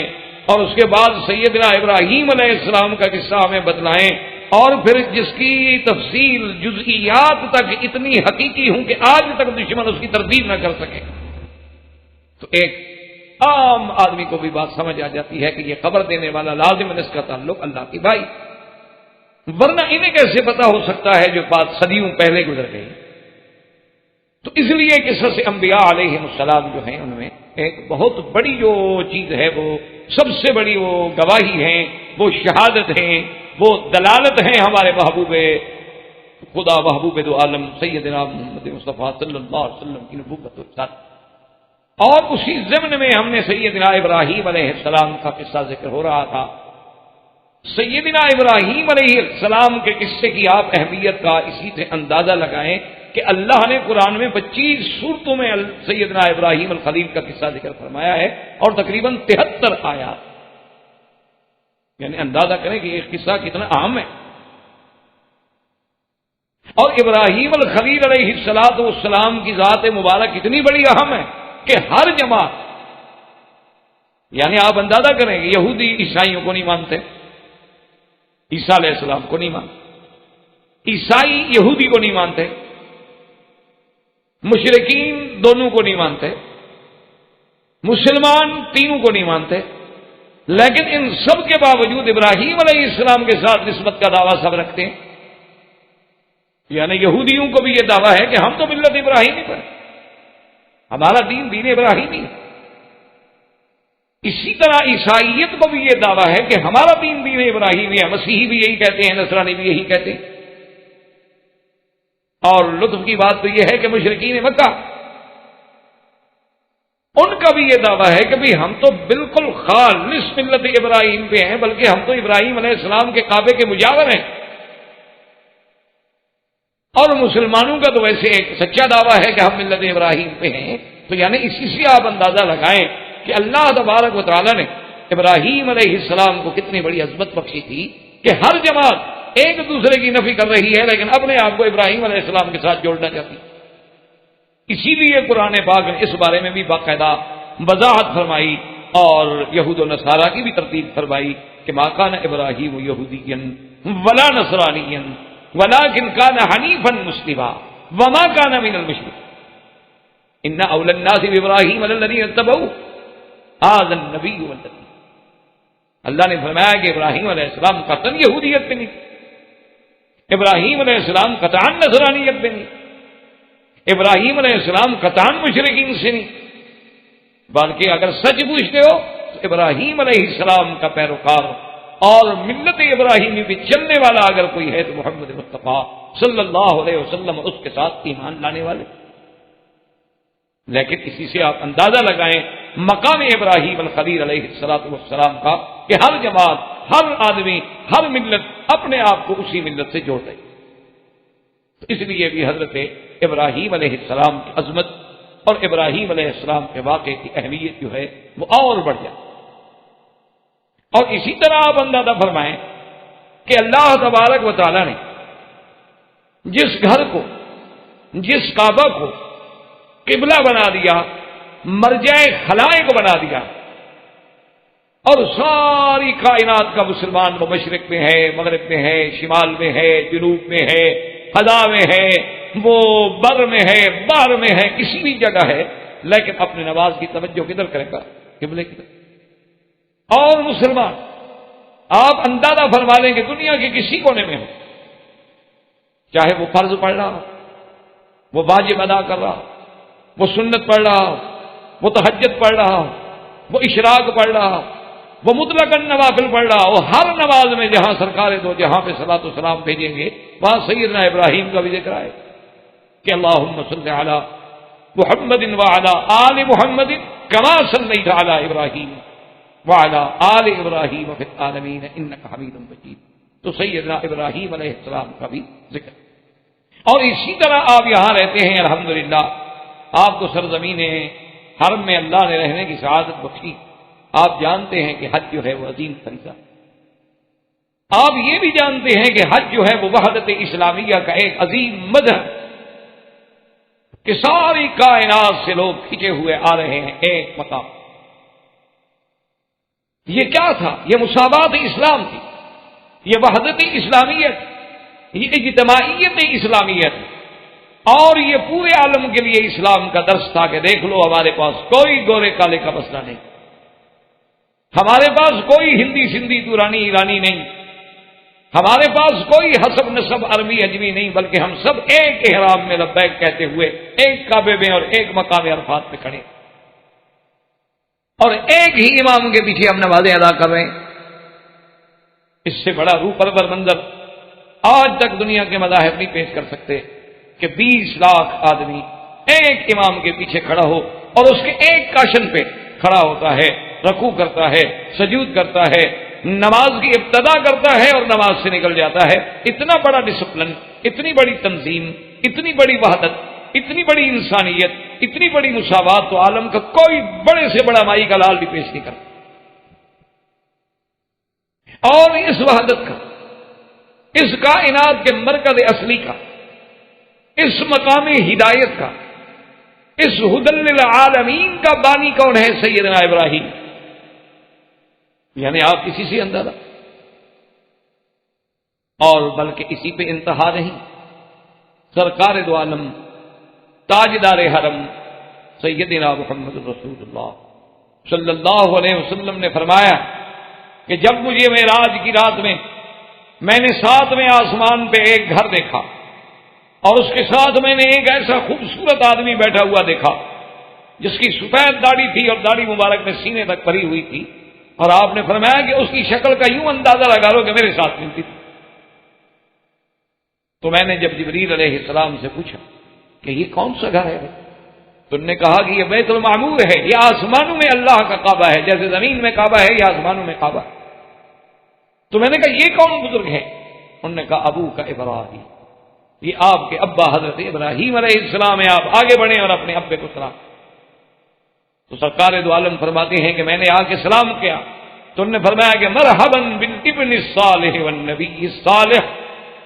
اور اس کے بعد سیدنا ابراہیم علیہ السلام کا قصہ ہمیں بتلائیں، اور پھر جس کی تفصیل جزئیات تک اتنی حقیقی ہوں کہ آج تک دشمن اس کی تردید نہ کر سکے، تو ایک عام آدمی کو بھی بات سمجھ آ جاتی ہے کہ یہ خبر دینے والا لازم اس کا تعلق اللہ کی بھائی، ورنہ انہیں کیسے پتا ہو سکتا ہے جو بات صدیوں پہلے گزر گئی۔ تو اس لیے قصص انبیاء علیہم السلام جو ہیں، ان میں ایک بہت بڑی جو چیز ہے، وہ سب سے بڑی وہ گواہی ہیں، وہ شہادت ہیں، وہ دلالت ہیں ہمارے محبوب خدا، محبوب دو عالم سیدنا محمد مصطفیٰ صلی اللہ علیہ وسلم کی نبوت و رسالت۔ اور اسی ضمن میں ہم نے سیدنا ابراہیم علیہ السلام کا قصہ ذکر ہو رہا تھا۔ سیدنا ابراہیم علیہ السلام کے قصے کی آپ اہمیت کا اسی سے اندازہ لگائیں کہ اللہ نے قرآن میں 25 سورتوں میں سیدنا ابراہیم الخلیل کا قصہ ذکر فرمایا ہے، اور تقریباً 73 آیات، یعنی اندازہ کریں کہ یہ قصہ کتنا اہم ہے۔ اور ابراہیم الخلیل علیہ السلام کی ذات مبارک اتنی بڑی اہم ہے کہ ہر جماعت، یعنی آپ اندازہ کریں کہ یہودی عیسائیوں کو نہیں مانتے، عیسیٰ علیہ السلام کو نہیں مانتے، عیسائی یہودی کو نہیں مانتے، مشرکین دونوں کو نہیں مانتے، مسلمان تینوں کو نہیں مانتے، لیکن ان سب کے باوجود ابراہیم علیہ السلام کے ساتھ نسبت کا دعویٰ سب رکھتے ہیں۔ یعنی یہودیوں کو بھی یہ دعویٰ ہے کہ ہم تو ملت ابراہیمی پر، ہمارا دین دین ابراہیمی ہے۔ اسی طرح عیسائیت کو بھی یہ دعویٰ ہے کہ ہمارا دین دین ابراہیمی ہے، مسیحی بھی یہی کہتے ہیں، نصرانی بھی یہی کہتے ہیں۔ اور لطف کی بات تو یہ ہے کہ مشرکین مکہ، ان کا بھی یہ دعویٰ ہے کہ بھی ہم تو بالکل خالص ملت ابراہیم پہ ہیں، بلکہ ہم تو ابراہیم علیہ السلام کے کعبے کے مجاور ہیں۔ اور مسلمانوں کا تو ویسے ایک سچا دعویٰ ہے کہ ہم ملت ابراہیم پہ ہیں، تو یعنی اسی سے آپ اندازہ لگائیں کہ اللہ تبارک و تعالیٰ نے ابراہیم علیہ السلام کو کتنی بڑی عظمت بخشی تھی کہ ہر جماعت ایک دوسرے کی نفی کر رہی ہے لیکن اپنے آپ کو ابراہیم علیہ السلام کے ساتھ جوڑنا چاہتی. اسی لیے قرآن پاک نے اس بارے میں بھی باقاعدہ وضاحت فرمائی اور یہود و نصارہ کی بھی ترتیب فرمائی کہ ما کان ابراہیم یہودیا ولا نصرانیا ولکن کان حنیفا مسلما وما کان من المشرکین ان اول الناس بابراہیم الذین اتبعوہ ھذا النبی والذین. اللہ نے فرمایا کہ ابراہیم علیہ السلام قطعاً یہودیت پہ نہیں، ابراہیم علیہ السلام قطعاً نصرانیت پہ نہیں، ابراہیم علیہ السلام قطعاً مشرکین سے نہیں، بلکہ اگر سچ پوچھتے ہو تو ابراہیم علیہ السلام کا پیروکار اور ملت ابراہیمی پہ چلنے والا اگر کوئی ہے تو محمد مصطفیٰ صلی اللہ علیہ وسلم اس کے ساتھ ایمان لانے والے. لیکن اسی سے آپ اندازہ لگائیں مقام ابراہیم الخلیل علیہ السلام کا کہ ہر جماعت، ہر آدمی، ہر ملت اپنے آپ کو اسی ملت سے جوڑ رہی. تو اس لیے بھی حضرت ابراہیم علیہ السلام کی عظمت اور ابراہیم علیہ السلام کے واقعے کی اہمیت جو ہے وہ اور بڑھ جائے. اور اسی طرح آپ اندازہ فرمائیں کہ اللہ تبارک و تعالی نے جس گھر کو، جس کعبہ کو قبلہ بنا دیا، مرجع خلائق بنا دیا، اور ساری کائنات کا مسلمان وہ مشرق میں ہے، مغرب میں ہے، شمال میں ہے، جنوب میں ہے، خلا میں ہے، وہ بر میں ہے، بحر میں ہے، کسی بھی جگہ ہے، لیکن اپنے نماز کی توجہ کدھر کرے گا؟ قبلے کی طرف. اور مسلمان آپ اندازہ فرما لیں کہ دنیا کے کسی کونے میں ہو، چاہے وہ فرض پڑھ رہا ہو، وہ واجب ادا کر رہا ہو، وہ سنت پڑھ رہا ہو، وہ تہجد پڑھ رہا ہو، وہ اشراق پڑھ رہا ہو، وہ مطلقاً نوافل پڑھ رہا ہو، ہر نماز میں جہاں سرکار دو جہاں پہ صلاۃ و سلام بھیجیں گے وہاں سیدنا ابراہیم کا بھی ذکر آئے کہ اللہم صلی علی محمد وعلی آل محمد کما صلیت علی ابراہیم وعلی آل ابراہیم فی العالمین انک حمید مجید. تو سیدنا ابراہیم علیہ السلام کا بھی ذکر. اور اسی طرح آپ یہاں رہتے ہیں الحمدللہ، آپ کو سرزمین حرم میں اللہ نے رہنے کی سعادت بخشی. آپ جانتے ہیں کہ حج جو ہے وہ عظیم فریضہ. آپ یہ بھی جانتے ہیں کہ حج جو ہے وہ وحدت اسلامیہ کا ایک عظیم مظہر کہ ساری کائنات سے لوگ کھینچے ہوئے آ رہے ہیں ایک مقام. یہ کیا تھا؟ یہ مساوات اسلام تھی، یہ وحدت اسلامیت، یہ اجتماعیت اسلامیت، اور یہ پورے عالم کے لیے اسلام کا درس تھا کہ دیکھ لو ہمارے پاس کوئی گورے کالے کا مسئلہ نہیں، ہمارے پاس کوئی ہندی سندھی تورانی ایرانی نہیں، ہمارے پاس کوئی حسب نسب عربی اجمی نہیں، بلکہ ہم سب ایک احرام میں لبیک کہتے ہوئے ایک کعبے میں اور ایک مقام عرفات پہ کھڑے اور ایک ہی امام کے پیچھے ہم نمازیں ادا کر رہے ہیں. اس سے بڑا روح پرور منظر آج تک دنیا کے مذاہب نہیں پیش کر سکتے کہ 20 لاکھ آدمی ایک امام کے پیچھے کھڑا ہو اور اس کے ایک کاشن پہ کھڑا ہوتا ہے، رکوع کرتا ہے، سجود کرتا ہے، نماز کی ابتدا کرتا ہے اور نماز سے نکل جاتا ہے. اتنا بڑا ڈسپلن، اتنی بڑی تنظیم، اتنی بڑی وحدت، اتنی بڑی انسانیت، اتنی بڑی مساوات تو عالم کا کوئی بڑے سے بڑا مائی کا لال بھی پیش نہیں کرتا. اور اس وحدت کا، اس کائنات کے مرکز اصلی کا، اس مقام ہدایت کا، اس ہدی للعالمین کا بانی کون ہے؟ سیدنا ابراہیم. یعنی آپ اسی سے اندازہ، اور بلکہ اسی پہ انتہا نہیں، سرکار دو عالم تاجدار حرم سیدنا محمد رسول اللہ صلی اللہ علیہ وسلم نے فرمایا کہ جب مجھے معراج کی رات میں نے 7ویں آسمان پہ ایک گھر دیکھا اور اس کے ساتھ میں نے ایک ایسا خوبصورت آدمی بیٹھا ہوا دیکھا جس کی سفید داڑھی تھی اور داڑھی مبارک میں سینے تک بھری ہوئی تھی، اور آپ نے فرمایا کہ اس کی شکل کا یوں اندازہ لگا لو کہ میرے ساتھ ملتی تھی. تو میں نے جب جبریل علیہ السلام سے پوچھا کہ یہ کون سا گھر ہے، تو انہوں نے کہا کہ یہ بیت المعمور ہے، یہ آسمانوں میں اللہ کا کعبہ ہے، جیسے زمین میں کعبہ ہے یہ آسمانوں میں کعبہ ہے. تو میں نے کہا یہ کون بزرگ ہے؟ انہوں نے کہا ابو کا ابراہیم. یہ آپ کے ابا حضرت ابراہیم علیہ السلام ہے، آپ آگے بڑھیں اور اپنے ابے کو سلام۔ تو سرکار دو عالم فرماتے ہیں کہ میں نے آ کے سلام کیا تو انہوں نے فرمایا کہ مرحبا بالابن الصالح والنبی الصالح،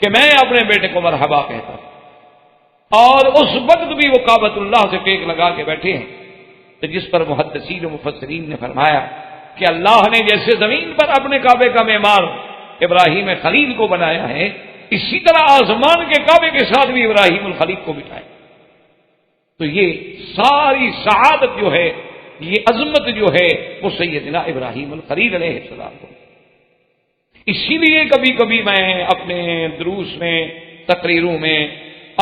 کہ میں اپنے بیٹے کو مرحبا کہتا ہوں۔ اور اس وقت بھی وہ کعبۃ اللہ سے ٹیک لگا کے بیٹھے ہیں، تو جس پر محدثین و مفسرین نے فرمایا کہ اللہ نے جیسے زمین پر اپنے کعبے کا معمار ابراہیم خلیل کو بنایا ہے، اسی طرح آسمان کے کعبے کے ساتھ بھی ابراہیم الخلیل کو بٹھایا۔ تو یہ ساری سعادت جو ہے، یہ عظمت جو ہے، وہ سیدنا ابراہیم الخلیل علیہ السلام کو۔ اسی لیے کبھی کبھی میں اپنے دروس میں، تقریروں میں،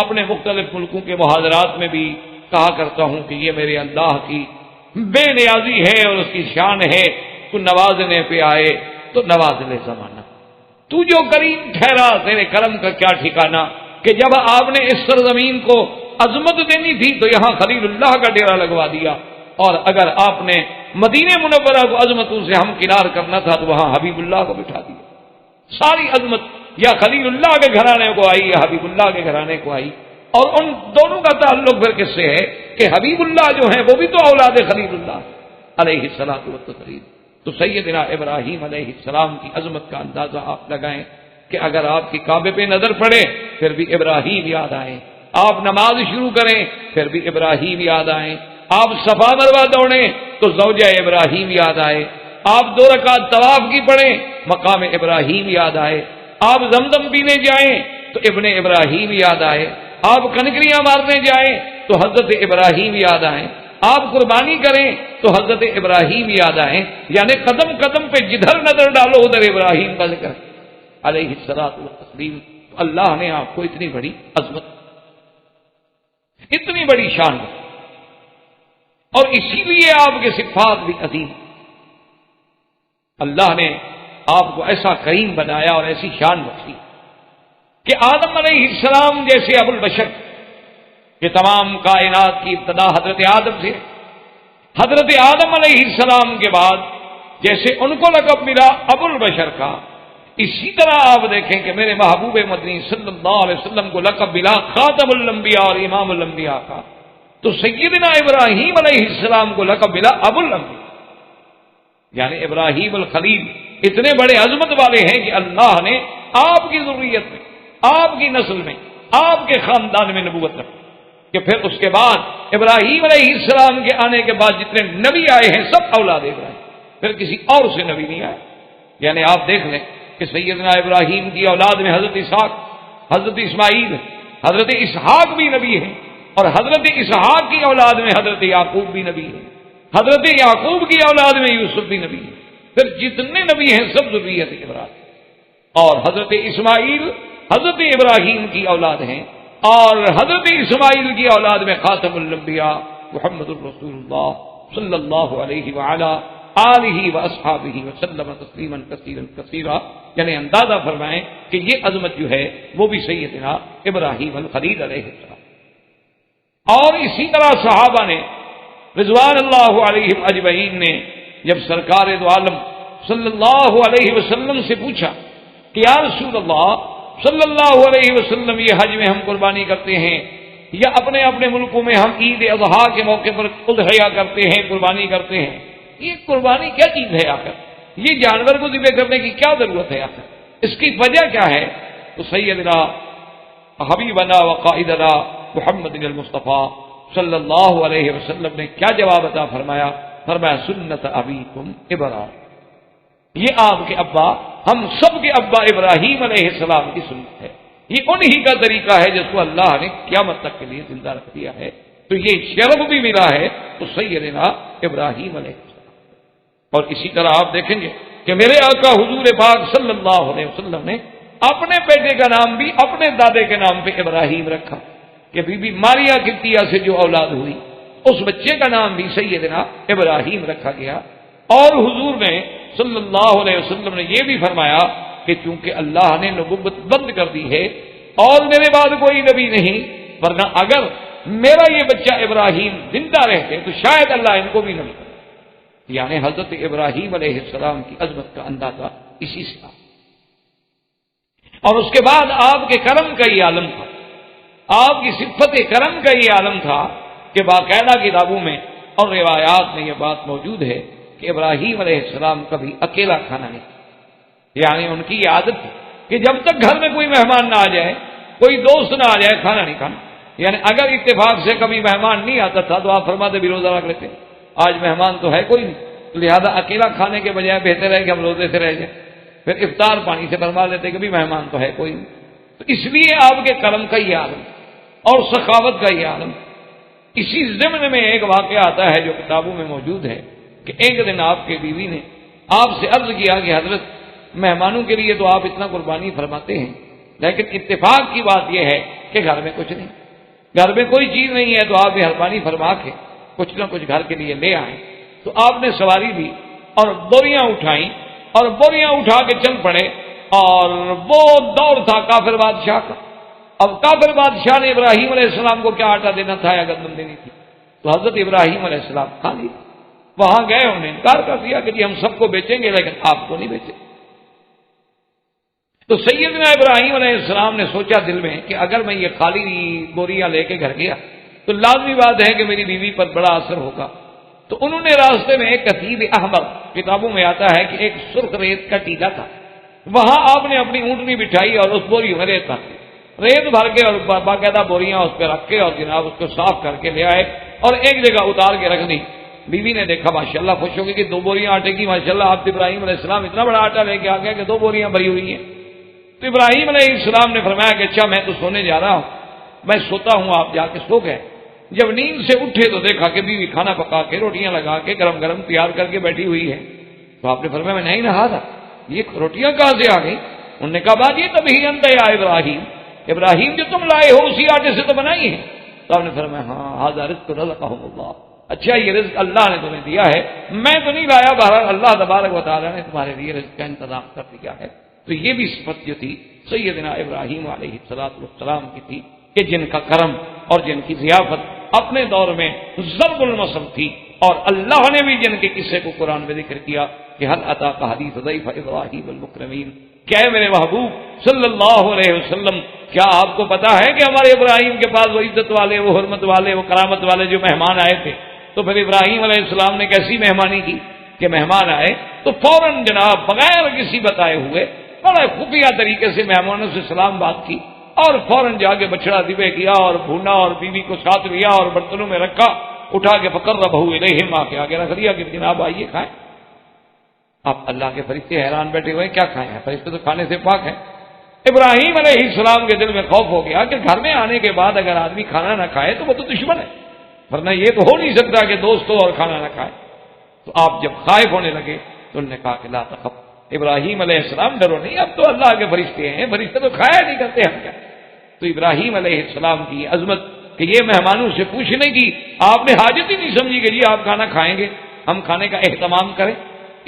اپنے مختلف ملکوں کے محاضرات میں بھی کہا کرتا ہوں کہ یہ میرے اللہ کی بے نیازی ہے اور اس کی شان ہے، تو نوازنے پہ آئے تو نواز لے زمانہ، تو جو کریم ٹھہرا تیرے کرم کا کیا ٹھکانا، کہ جب آپ نے اس سرزمین کو عظمت دینی تھی تو یہاں خلیل اللہ کا ڈیرا لگوا دیا، اور اگر آپ نے مدینہ منورہ کو عظمتوں سے ہمکنار کرنا تھا تو وہاں حبیب اللہ کو بٹھا دیا۔ ساری عظمت یا خلیل اللہ کے گھرانے کو آئی یا حبیب اللہ کے گھرانے کو آئی، اور ان دونوں کا تعلق پھر کس سے ہے کہ حبیب اللہ جو ہیں وہ بھی تو اولاد خلیل اللہ علیہ الصلوۃ والتسلیم۔ تو سیدنا ابراہیم علیہ السلام کی عظمت کا اندازہ آپ لگائیں کہ اگر آپ کی کعبے پہ نظر پڑے پھر بھی ابراہیم یاد آئے، آپ نماز شروع کریں پھر بھی ابراہیم یاد آئیں، آپ صفا مروہ دوڑیں تو زوجہ ابراہیم یاد آئے، آپ 2 رکعت طواف کی پڑھیں مقام ابراہیم یاد آئے، آپ زمزم پینے جائیں تو ابن ابراہیم یاد آئے، آپ کنکریاں مارنے جائیں تو حضرت ابراہیم یاد آئیں، آپ قربانی کریں تو حضرت ابراہیم یاد آئیں، یعنی قدم قدم پہ جدھر نظر ڈالو ادھر ابراہیم کا ذکر علیہ الصلوۃ والتسلیم۔ اللہ نے آپ کو اتنی بڑی عظمت، اتنی بڑی شان، اور اسی لیے آپ کے صفات بھی عظیم۔ اللہ نے آپ کو ایسا کریم بنایا اور ایسی شان بخشی کہ آدم علیہ السلام جیسے ابو البشر، کہ تمام کائنات کی ابتدا حضرت آدم سے، حضرت آدم علیہ السلام کے بعد جیسے ان کو لقب ملا ابو البشر کا، اسی طرح آپ دیکھیں کہ میرے محبوب مدنی صلی اللہ علیہ وسلم کو لقب ملا خاتم الانبیاء اور امام الانبیاء کا، تو سیدنا ابراہیم علیہ السلام کو لقب ملا ابو الانبیاء، یعنی ابراہیم الخلیل اتنے بڑے عظمت والے ہیں کہ اللہ نے آپ کی ذریت میں، آپ کی نسل میں، آپ کے خاندان میں نبوت رکھی، کہ پھر اس کے بعد ابراہیم علیہ السلام کے آنے کے بعد جتنے نبی آئے ہیں سب اولاد ابراہیم، پھر کسی اور سے نبی نہیں آئے۔ یعنی آپ دیکھ لیں کہ سیدنا ابراہیم کی اولاد میں حضرت اسحاق، حضرت اسماعیل، حضرت اسحاق بھی نبی ہیں، اور حضرت اسحاق کی اولاد میں حضرت یعقوب بھی نبی ہے، حضرت یعقوب کی اولاد میں یوسف بھی نبی ہے، پھر جتنے نبی ہیں سب ذریت ابراہیم، اور حضرت اسماعیل حضرت ابراہیم کی اولاد ہیں، اور حضرت اسماعیل کی اولاد میں خاتم الانبیاء محمد الرسول اللہ صلی اللہ علیہ وعلا آلہ واصحابہ وسلم تسلیما کثیرا کثیرا، یعنی اندازہ فرمائیں کہ یہ عظمت جو ہے وہ بھی سیدنا ابراہیم الخلیل علیہ السلام۔ اور اسی طرح صحابہ نے رضوان اللہ علیہم اجمعین نے جب سرکار دو عالم صلی اللہ علیہ وسلم سے پوچھا کہ یا رسول اللہ صلی اللہ علیہ وسلم، یہ حج میں ہم قربانی کرتے ہیں یا اپنے اپنے ملکوں میں ہم عید اضحیٰ کے موقع پر اضحیہ کرتے ہیں، قربانی کرتے ہیں، یہ قربانی کیا چیز ہے آخر، یہ جانور کو ذبح کرنے کی کیا ضرورت ہے آخر، اس کی وجہ کیا ہے؟ تو سیدنا حبیبنا وقائدنا محمد المصطفیٰ صلی اللہ علیہ وسلم نے کیا جواب عطا فرمایا؟ فرمایا سنت ابیکم ابراہیم، یہ آپ کے ابا، ہم سب کے ابا ابراہیم علیہ السلام کی سنت ہے، یہ انہی کا طریقہ ہے جس کو اللہ نے قیامت تک کے لیے زندہ رکھ دیا ہے، تو یہ شرف بھی ملا ہے تو سیدنا ابراہیم علیہ السلام۔ اور اسی طرح آپ دیکھیں گے کہ میرے آقا حضور پاک صلی اللہ علیہ وسلم نے اپنے بیٹے کا نام بھی اپنے دادے کے نام پہ ابراہیم رکھا، کہ بی بی ماریا قبطیہ سے جو اولاد ہوئی اس بچے کا نام بھی سیدنا ابراہیم رکھا گیا۔ اور حضور نے صلی اللہ علیہ وسلم نے یہ بھی فرمایا کہ چونکہ اللہ نے نبوت بند کر دی ہے اور میرے بعد کوئی نبی نہیں، ورنہ اگر میرا یہ بچہ ابراہیم زندہ رہتے تو شاید اللہ ان کو بھی نبی کرے، یعنی حضرت ابراہیم علیہ السلام کی عظمت کا اندازہ اسی سے آ۔ اور اس کے بعد آپ کے کرم کا یہ عالم تھا آپ کی صفت کرم کا یہ عالم تھا کہ باقاعدہ کتابوں میں اور روایات میں یہ بات موجود ہے کہ ابراہیم علیہ السلام کبھی اکیلا کھانا نہیں، یعنی ان کی یہ عادت تھی کہ جب تک گھر میں کوئی مہمان نہ آ جائے، کوئی دوست نہ آ جائے، کھانا نہیں کھانا۔ یعنی اگر اتفاق سے کبھی مہمان نہیں آتا تھا تو آپ فرماتے بھی روزہ رکھ لیتے، آج مہمان تو ہے کوئی نہیں، تو لہذا اکیلا کھانے کے بجائے بہتر ہے کہ ہم روزے سے رہ جائیں، پھر افطار پانی سے فرما لیتے کہ بھی مہمان تو ہے کوئی نہیں۔ تو اس لیے آپ کے کرم کا یہ عالم اور سخاوت کا یہ عالم۔ اسی ضمن میں ایک واقعہ آتا ہے جو کتابوں میں موجود ہے کہ ایک دن آپ کے بیوی نے آپ سے عرض کیا کہ حضرت مہمانوں کے لیے تو آپ اتنا قربانی فرماتے ہیں، لیکن اتفاق کی بات یہ ہے کہ گھر میں کچھ نہیں، گھر میں کوئی چیز نہیں ہے، تو آپ مہربانی فرما کے کچھ نہ کچھ گھر کے لیے لے آئیں۔ تو آپ نے سواری لی اور بوریاں اٹھائیں اور بوریاں اٹھا کے چل پڑے، اور وہ دور تھا کافر بادشاہ کا۔ اب کافر بادشاہ نے ابراہیم علیہ السلام کو کیا آٹا دینا تھا یا گندم دینی تھی، تو حضرت ابراہیم علیہ السلام کھا لی۔ وہاں گئے، انہوں نے انکار کر دیا کہ جی ہم سب کو بیچیں گے لیکن آپ کو نہیں بیچیں۔ تو سیدنا ابراہیم علیہ السلام نے سوچا دل میں کہ اگر میں یہ خالی بوریاں لے کے گھر گیا تو لازمی بات ہے کہ میری بیوی پر بڑا اثر ہوگا۔ تو انہوں نے راستے میں ایک کتیب احمر، کتابوں میں آتا ہے کہ ایک سرخ ریت کا ٹیلا تھا، وہاں آپ نے اپنی اونٹنی بٹھائی اور اس بوری میں ریت بھر ریت بھر کے اور باقاعدہ بوریاں اس پہ رکھ کے اور جناب اس کو صاف کر کے لے آئے اور ایک جگہ اتار کے رکھ دی۔ بیوی نے دیکھا ماشاءاللہ خوش ہو گئی کہ 2 بوریاں آٹے کی، ماشاءاللہ آپ ابراہیم علیہ السلام اتنا بڑا آٹا لے کے آ گیا کہ 2 بوریاں بھری ہوئی ہیں۔ تو ابراہیم علیہ السلام نے فرمایا کہ اچھا میں تو سونے جا رہا ہوں، میں سوتا ہوں، آپ جا کے سو گئے۔ جب نیند سے اٹھے تو دیکھا کہ بیوی کھانا پکا کے روٹیاں لگا کے گرم گرم تیار کر کے بیٹھی ہوئی ہے۔ تو آپ نے فرمایا میں نہیں نہا تھا، یہ روٹیاں کہاں سے آ گئی؟ انہوں نے کہا بات یہ تبھی انت یا ابراہیم، ابراہیم جو تم لائے ہو اسی آٹے سے تو بنائی ہے۔ تو آپ نے فرمایا ہاں ھذا رزق رزقهم اللہ، اچھا یہ رزق اللہ نے تمہیں دیا ہے، میں تو نہیں لایا، بہرحال اللہ تبارک و تعالیٰ نے تمہارے لیے رزق کا انتظام کر دیا ہے۔ تو یہ بھی صفت جو تھی سیدنا ابراہیم علیہ السلام کی تھی کہ جن کا کرم اور جن کی ضیافت اپنے دور میں ضرب المثل تھی، اور اللہ نے بھی جن کے قصے کو قرآن میں ذکر کیا کہ حل اتاک حدیث ضیف ابراہیم المکرمین، کیا ہے میرے محبوب صلی اللہ علیہ وسلم، کیا آپ کو پتا ہے کہ ہمارے ابراہیم کے پاس وہ عزت والے، وہ حرمت والے، وہ کرامت والے جو مہمان آئے تھے، تو پھر ابراہیم علیہ السلام نے کیسی مہمانی کی کہ مہمان آئے تو فوراً جناب بغیر کسی بتائے ہوئے بڑے خفیہ طریقے سے مہمانوں سے سلام بات کی، اور فوراً جا کے بچڑا ذبح کیا اور بھونا اور بیوی کو ساتھ لیا اور برتنوں میں رکھا، اٹھا کے فقربہ الیہم آ کے آگے رکھ دیا کہ جناب آئیے کھائیں۔ اب اللہ کے فرشتے حیران بیٹھے ہوئے کیا کھائیں ہیں، فرشتے تو کھانے سے پاک ہیں۔ ابراہیم علیہ السلام کے دل میں خوف ہو گیا کہ گھر میں آنے کے بعد اگر آدمی کھانا نہ کھائے تو وہ تو دشمن ہے، ورنہ یہ تو ہو نہیں سکتا کہ دوست ہو اور کھانا نہ کھائے۔ تو آپ جب خائف ہونے لگے تو انہوں نے کہا کہ لا تخف، ابراہیم علیہ السلام ڈرو نہیں، اب تو اللہ کے فرشتے ہیں، فرشتے تو کھایا نہیں کرتے ہم کیا۔ تو ابراہیم علیہ السلام کی عظمت کہ یہ مہمانوں سے پوچھنے کی آپ نے حاجت ہی نہیں سمجھی کہ جی آپ کھانا کھائیں گے، ہم کھانے کا اہتمام کریں۔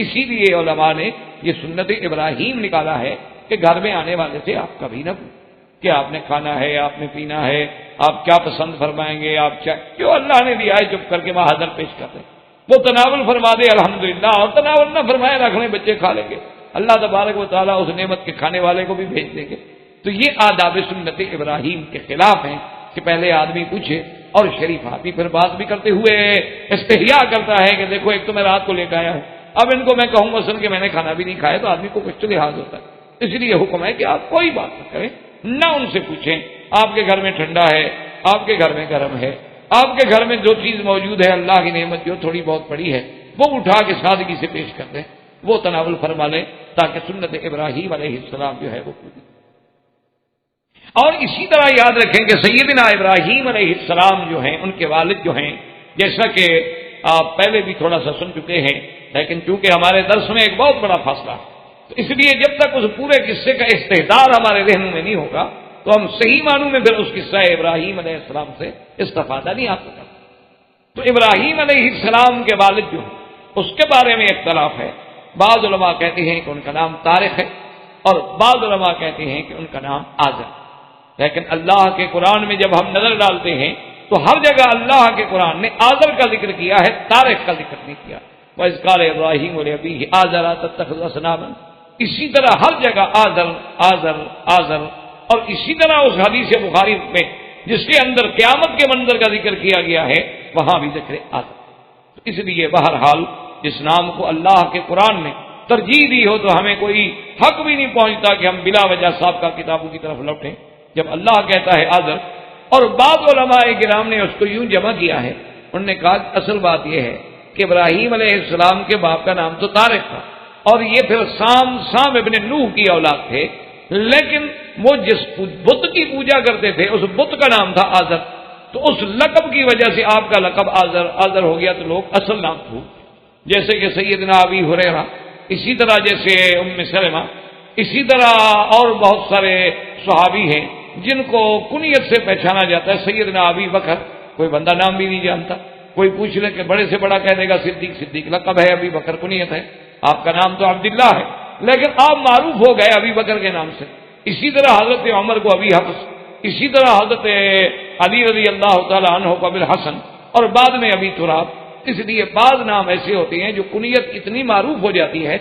اسی لیے علماء نے یہ سنت ابراہیم نکالا ہے کہ گھر میں آنے والے سے آپ کبھی نہ پوچھیں کہ آپ نے کھانا ہے، آپ نے پینا ہے، آپ کیا پسند فرمائیں گے، آپ کیا جو اللہ نے دیا ہے چپ کر کے وہاں حاضر پیش کر دیں، وہ تناول فرما دے الحمدللہ، اور تناول نہ فرمائے رکھ لیں، بچے کھا لیں گے، اللہ تبارک و تعالیٰ اس نعمت کے کھانے والے کو بھی بھیج دیں گے۔ تو یہ آداب سنت ابراہیم کے خلاف ہیں کہ پہلے آدمی پوچھے، اور شریف آدمی پھر بات بھی کرتے ہوئے استحیاء کرتا ہے کہ دیکھو ایک تو میں رات کو لے کے آیا ہوں، اب ان کو میں کہوں مثلا کہ میں نے کھانا بھی نہیں کھایا تو آدمی کو کچھ تو لحاظ ہوتا ہے، اس لیے حکم ہے کہ آپ کوئی بات نہ کریں، نہ ان سے پوچھیں آپ کے گھر میں ٹھنڈا ہے، آپ کے گھر میں گرم ہے، آپ کے گھر میں جو چیز موجود ہے اللہ کی نعمت جو تھوڑی بہت پڑی ہے وہ اٹھا کے سادگی سے پیش کر دیں، وہ تناول فرما لیں تاکہ سنت ابراہیم علیہ السلام جو ہے وہ پوری۔ اور اسی طرح یاد رکھیں کہ سیدنا ابراہیم علیہ السلام جو ہیں ان کے والد جو ہیں، جیسا کہ آپ پہلے بھی تھوڑا سا سن چکے ہیں، لیکن چونکہ ہمارے درس میں ایک بہت بڑا فاصلہ ہے، تو اس لیے جب تک اس پورے قصے کا استحضار ہمارے ذہن میں نہیں ہوگا تو ہم صحیح معنوں میں پھر اس قصہ ابراہیم علیہ السلام سے استفادہ نہیں حاصل کرتے۔ تو ابراہیم علیہ السلام کے والد جو ہیں اس کے بارے میں اختلاف ہے، بعض علماء کہتے ہیں کہ ان کا نام طارق ہے، اور بعض علماء کہتے ہیں کہ ان کا نام آزر، لیکن اللہ کے قرآن میں جب ہم نظر ڈالتے ہیں تو ہر جگہ اللہ کے قرآن نے آزر کا ذکر کیا ہے، طارق کا ذکر نہیں کیا۔ وَإِذْ قَالَ إِبْرَاهِيمُ لِأَبِيهِ آزَرَ أَتَتَّخِذُ أَصْنَامًا، اسی طرح ہر جگہ آزر آزر آزر، اور اسی طرح اس حدیث بخاری میں جس کے اندر قیامت کے منظر کا ذکر کیا گیا ہے وہاں بھی ذکر آزر. تو اس لیے بہرحال جس نام کو اللہ کے قرآن نے ترجیح دی ہو تو ہمیں کوئی حق بھی نہیں پہنچتا کہ ہم بلا وجہ سابقہ کتابوں کی طرف لوٹیں. جب اللہ کہتا ہے آزر، اور بعض علماء کرام نے اس کو یوں جمع کیا ہے، انہوں نے کہا کہ اصل بات یہ ہے کہ ابراہیم علیہ السلام کے باپ کا نام تو طارق تھا، اور یہ پھر سام ابن نوح کی اولاد تھے، لیکن وہ جس بت کی پوجا کرتے تھے اس بت کا نام تھا آزر. تو اس لقب کی وجہ سے آپ کا لقب آزر ہو گیا، تو لوگ اصل نام بھول. جیسے کہ سیدنا ابی ہریرہ، اسی طرح جیسے ام سلمہ، اسی طرح اور بہت سارے صحابی ہیں جن کو کنیت سے پہچانا جاتا ہے. سیدنا ابی بکر کوئی بندہ نام بھی نہیں جانتا، کوئی پوچھ لے کہ بڑے سے بڑا کہہ دے گا صدیق، صدیق لقب ہے، ابی بکر کنیت ہے. آپ کا نام تو عبداللہ ہے لیکن آپ معروف ہو گئے ابی بکر کے نام سے. اسی طرح حضرت عمر کو ابی حفص، اسی طرح حضرت علی رضی اللہ تعالی عنہ کو ابی الحسن، اور بعد میں ابی تراب. اس لیے بعض نام ایسے ہوتے ہیں جو کنیت اتنی معروف ہو جاتی ہے،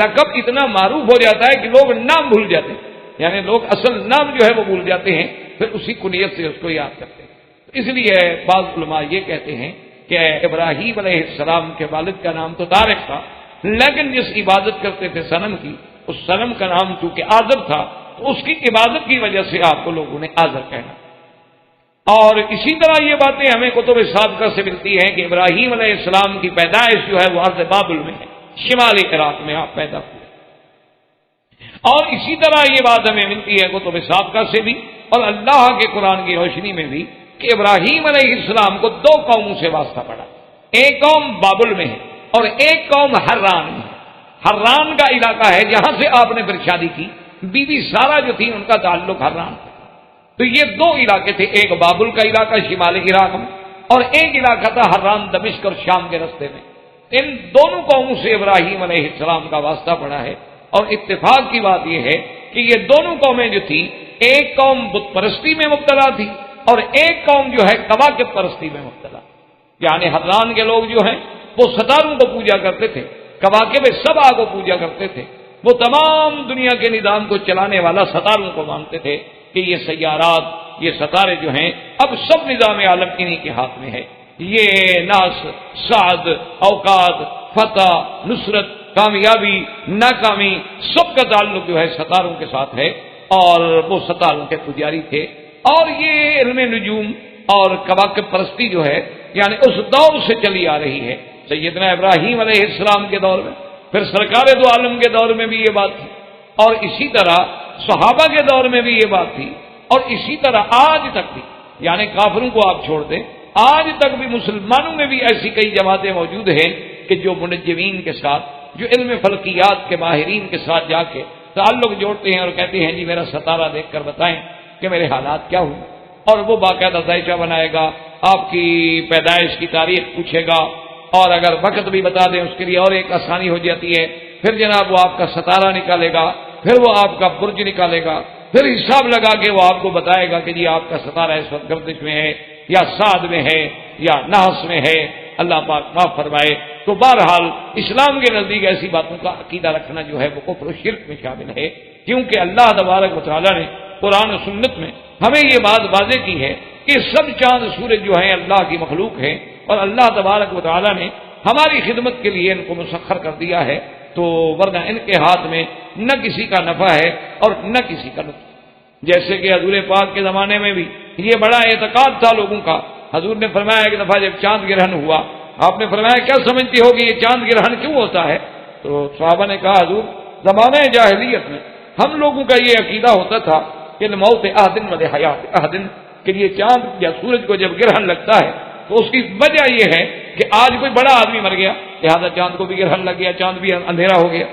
لقب اتنا معروف ہو جاتا ہے کہ لوگ نام بھول جاتے ہیں، یعنی لوگ اصل نام جو ہے وہ بھول جاتے ہیں، پھر اسی کنیت سے اس کو یاد کرتے ہیں. اس لیے بعض علماء یہ کہتے ہیں کہ ابراہیم علیہ السلام کے والد کا نام تو طارق تھا، لیکن جس عبادت کرتے تھے صنم کی، اس صنم کا نام چونکہ آزر تھا تو اس کی عبادت کی وجہ سے آپ کو لوگوں نے آزر کہنا. اور اسی طرح یہ باتیں ہمیں کتب سابقہ سے ملتی ہیں کہ ابراہیم علیہ السلام کی پیدائش جو ہے وہ ارض بابل میں ہے، شمالی عراق میں آپ پیدا ہوئے. اور اسی طرح یہ بات ہمیں ملتی ہے کتب سابقہ سے بھی اور اللہ کے قرآن کی روشنی میں بھی کہ ابراہیم علیہ السلام کو دو قوموں سے واسطہ پڑا. ایک قوم بابل میں ہے اور ایک قوم حران میں ہے. حران کا علاقہ ہے جہاں سے آپ نے پھر شادی کی، بی بی سارہ جو تھی ان کا تعلق حران تھا. تو یہ دو علاقے تھے، ایک بابل کا علاقہ شمالی عراق میں اور ایک علاقہ تھا حران دمشق اور شام کے رستے میں. ان دونوں قوموں سے ابراہیم علیہ السلام کا واسطہ پڑا ہے. اور اتفاق کی بات یہ ہے کہ یہ دونوں قومیں جو تھی، ایک قوم بت پرستی میں مبتلا تھی اور ایک قوم جو ہے کواکب پرستی میں مبتلا. یعنی حران کے لوگ جو ہیں وہ ستاروں کو پوجا کرتے تھے، کواکب سبا کو پوجا کرتے تھے. وہ تمام دنیا کے نظام کو چلانے والا ستاروں کو مانتے تھے کہ یہ سیارات، یہ ستارے جو ہیں اب سب نظام عالم انہی کے ہاتھ میں ہے. یہ ناس، سعد، اوقات، فتح، نصرت، کامیابی، ناکامی، سب کا تعلق جو ہے ستاروں کے ساتھ ہے اور وہ ستاروں کے پجاری تھے. اور یہ علم نجوم اور کواکب پرستی جو ہے یعنی اس دور سے چلی آ رہی ہے. سیدنا ابراہیم علیہ السلام کے دور میں، پھر سرکار دو عالم کے دور میں بھی یہ بات تھی، اور اسی طرح صحابہ کے دور میں بھی یہ بات تھی، اور اسی طرح آج تک بھی. یعنی کافروں کو آپ چھوڑ دیں، آج تک بھی مسلمانوں میں بھی ایسی کئی جماعتیں موجود ہیں کہ جو منجمین کے ساتھ، جو علم فلکیات کے ماہرین کے ساتھ جا کے تعلق جوڑتے ہیں اور کہتے ہیں جی میرا ستارہ دیکھ کر بتائیں کہ میرے حالات کیا ہوئے. اور وہ باقاعدہ ذائچہ بنائے گا، آپ کی پیدائش کی تاریخ پوچھے گا، اور اگر وقت بھی بتا دیں اس کے لیے اور ایک آسانی ہو جاتی ہے. پھر جناب وہ آپ کا ستارہ نکالے گا، پھر وہ آپ کا برج نکالے گا، پھر حساب لگا کے وہ آپ کو بتائے گا کہ جی آپ کا ستارہ اس وقت گردش میں ہے یا سعد میں ہے یا نحس میں ہے. اللہ پاک معاف فرمائے. تو بہرحال اسلام کے نزدیک ایسی باتوں کا عقیدہ رکھنا جو ہے وہ کفر و شرک میں شامل ہے، کیونکہ اللہ تبارک و تعالیٰ نے قرآن و سنت میں ہمیں یہ بات واضح کی ہے کہ سب چاند سورج جو ہیں اللہ کی مخلوق ہیں اور اللہ تبارک و تعالیٰ نے ہماری خدمت کے لیے ان کو مسخر کر دیا ہے. تو ورنہ ان کے ہاتھ میں نہ کسی کا نفع ہے اور نہ کسی کا نقصان. جیسے کہ حضور پاک کے زمانے میں بھی یہ بڑا اعتقاد تھا لوگوں کا. حضور نے فرمایا ایک دفعہ جب چاند گرہن ہوا، آپ نے فرمایا کیا سمجھتی ہو کہ یہ چاند گرہن کیوں ہوتا ہے؟ تو صحابہ نے کہا حضور زمانہ جاہلیت میں ہم لوگوں کا یہ عقیدہ ہوتا تھا کہ موت احدن و حیات احدن، کہ یہ چاند یا سورج کو جب گرہن لگتا ہے تو اس کی وجہ یہ ہے کہ آج کوئی بڑا آدمی مر گیا لہذا چاند کو بھی گرہن لگ گیا، چاند بھی اندھیرا ہو گیا،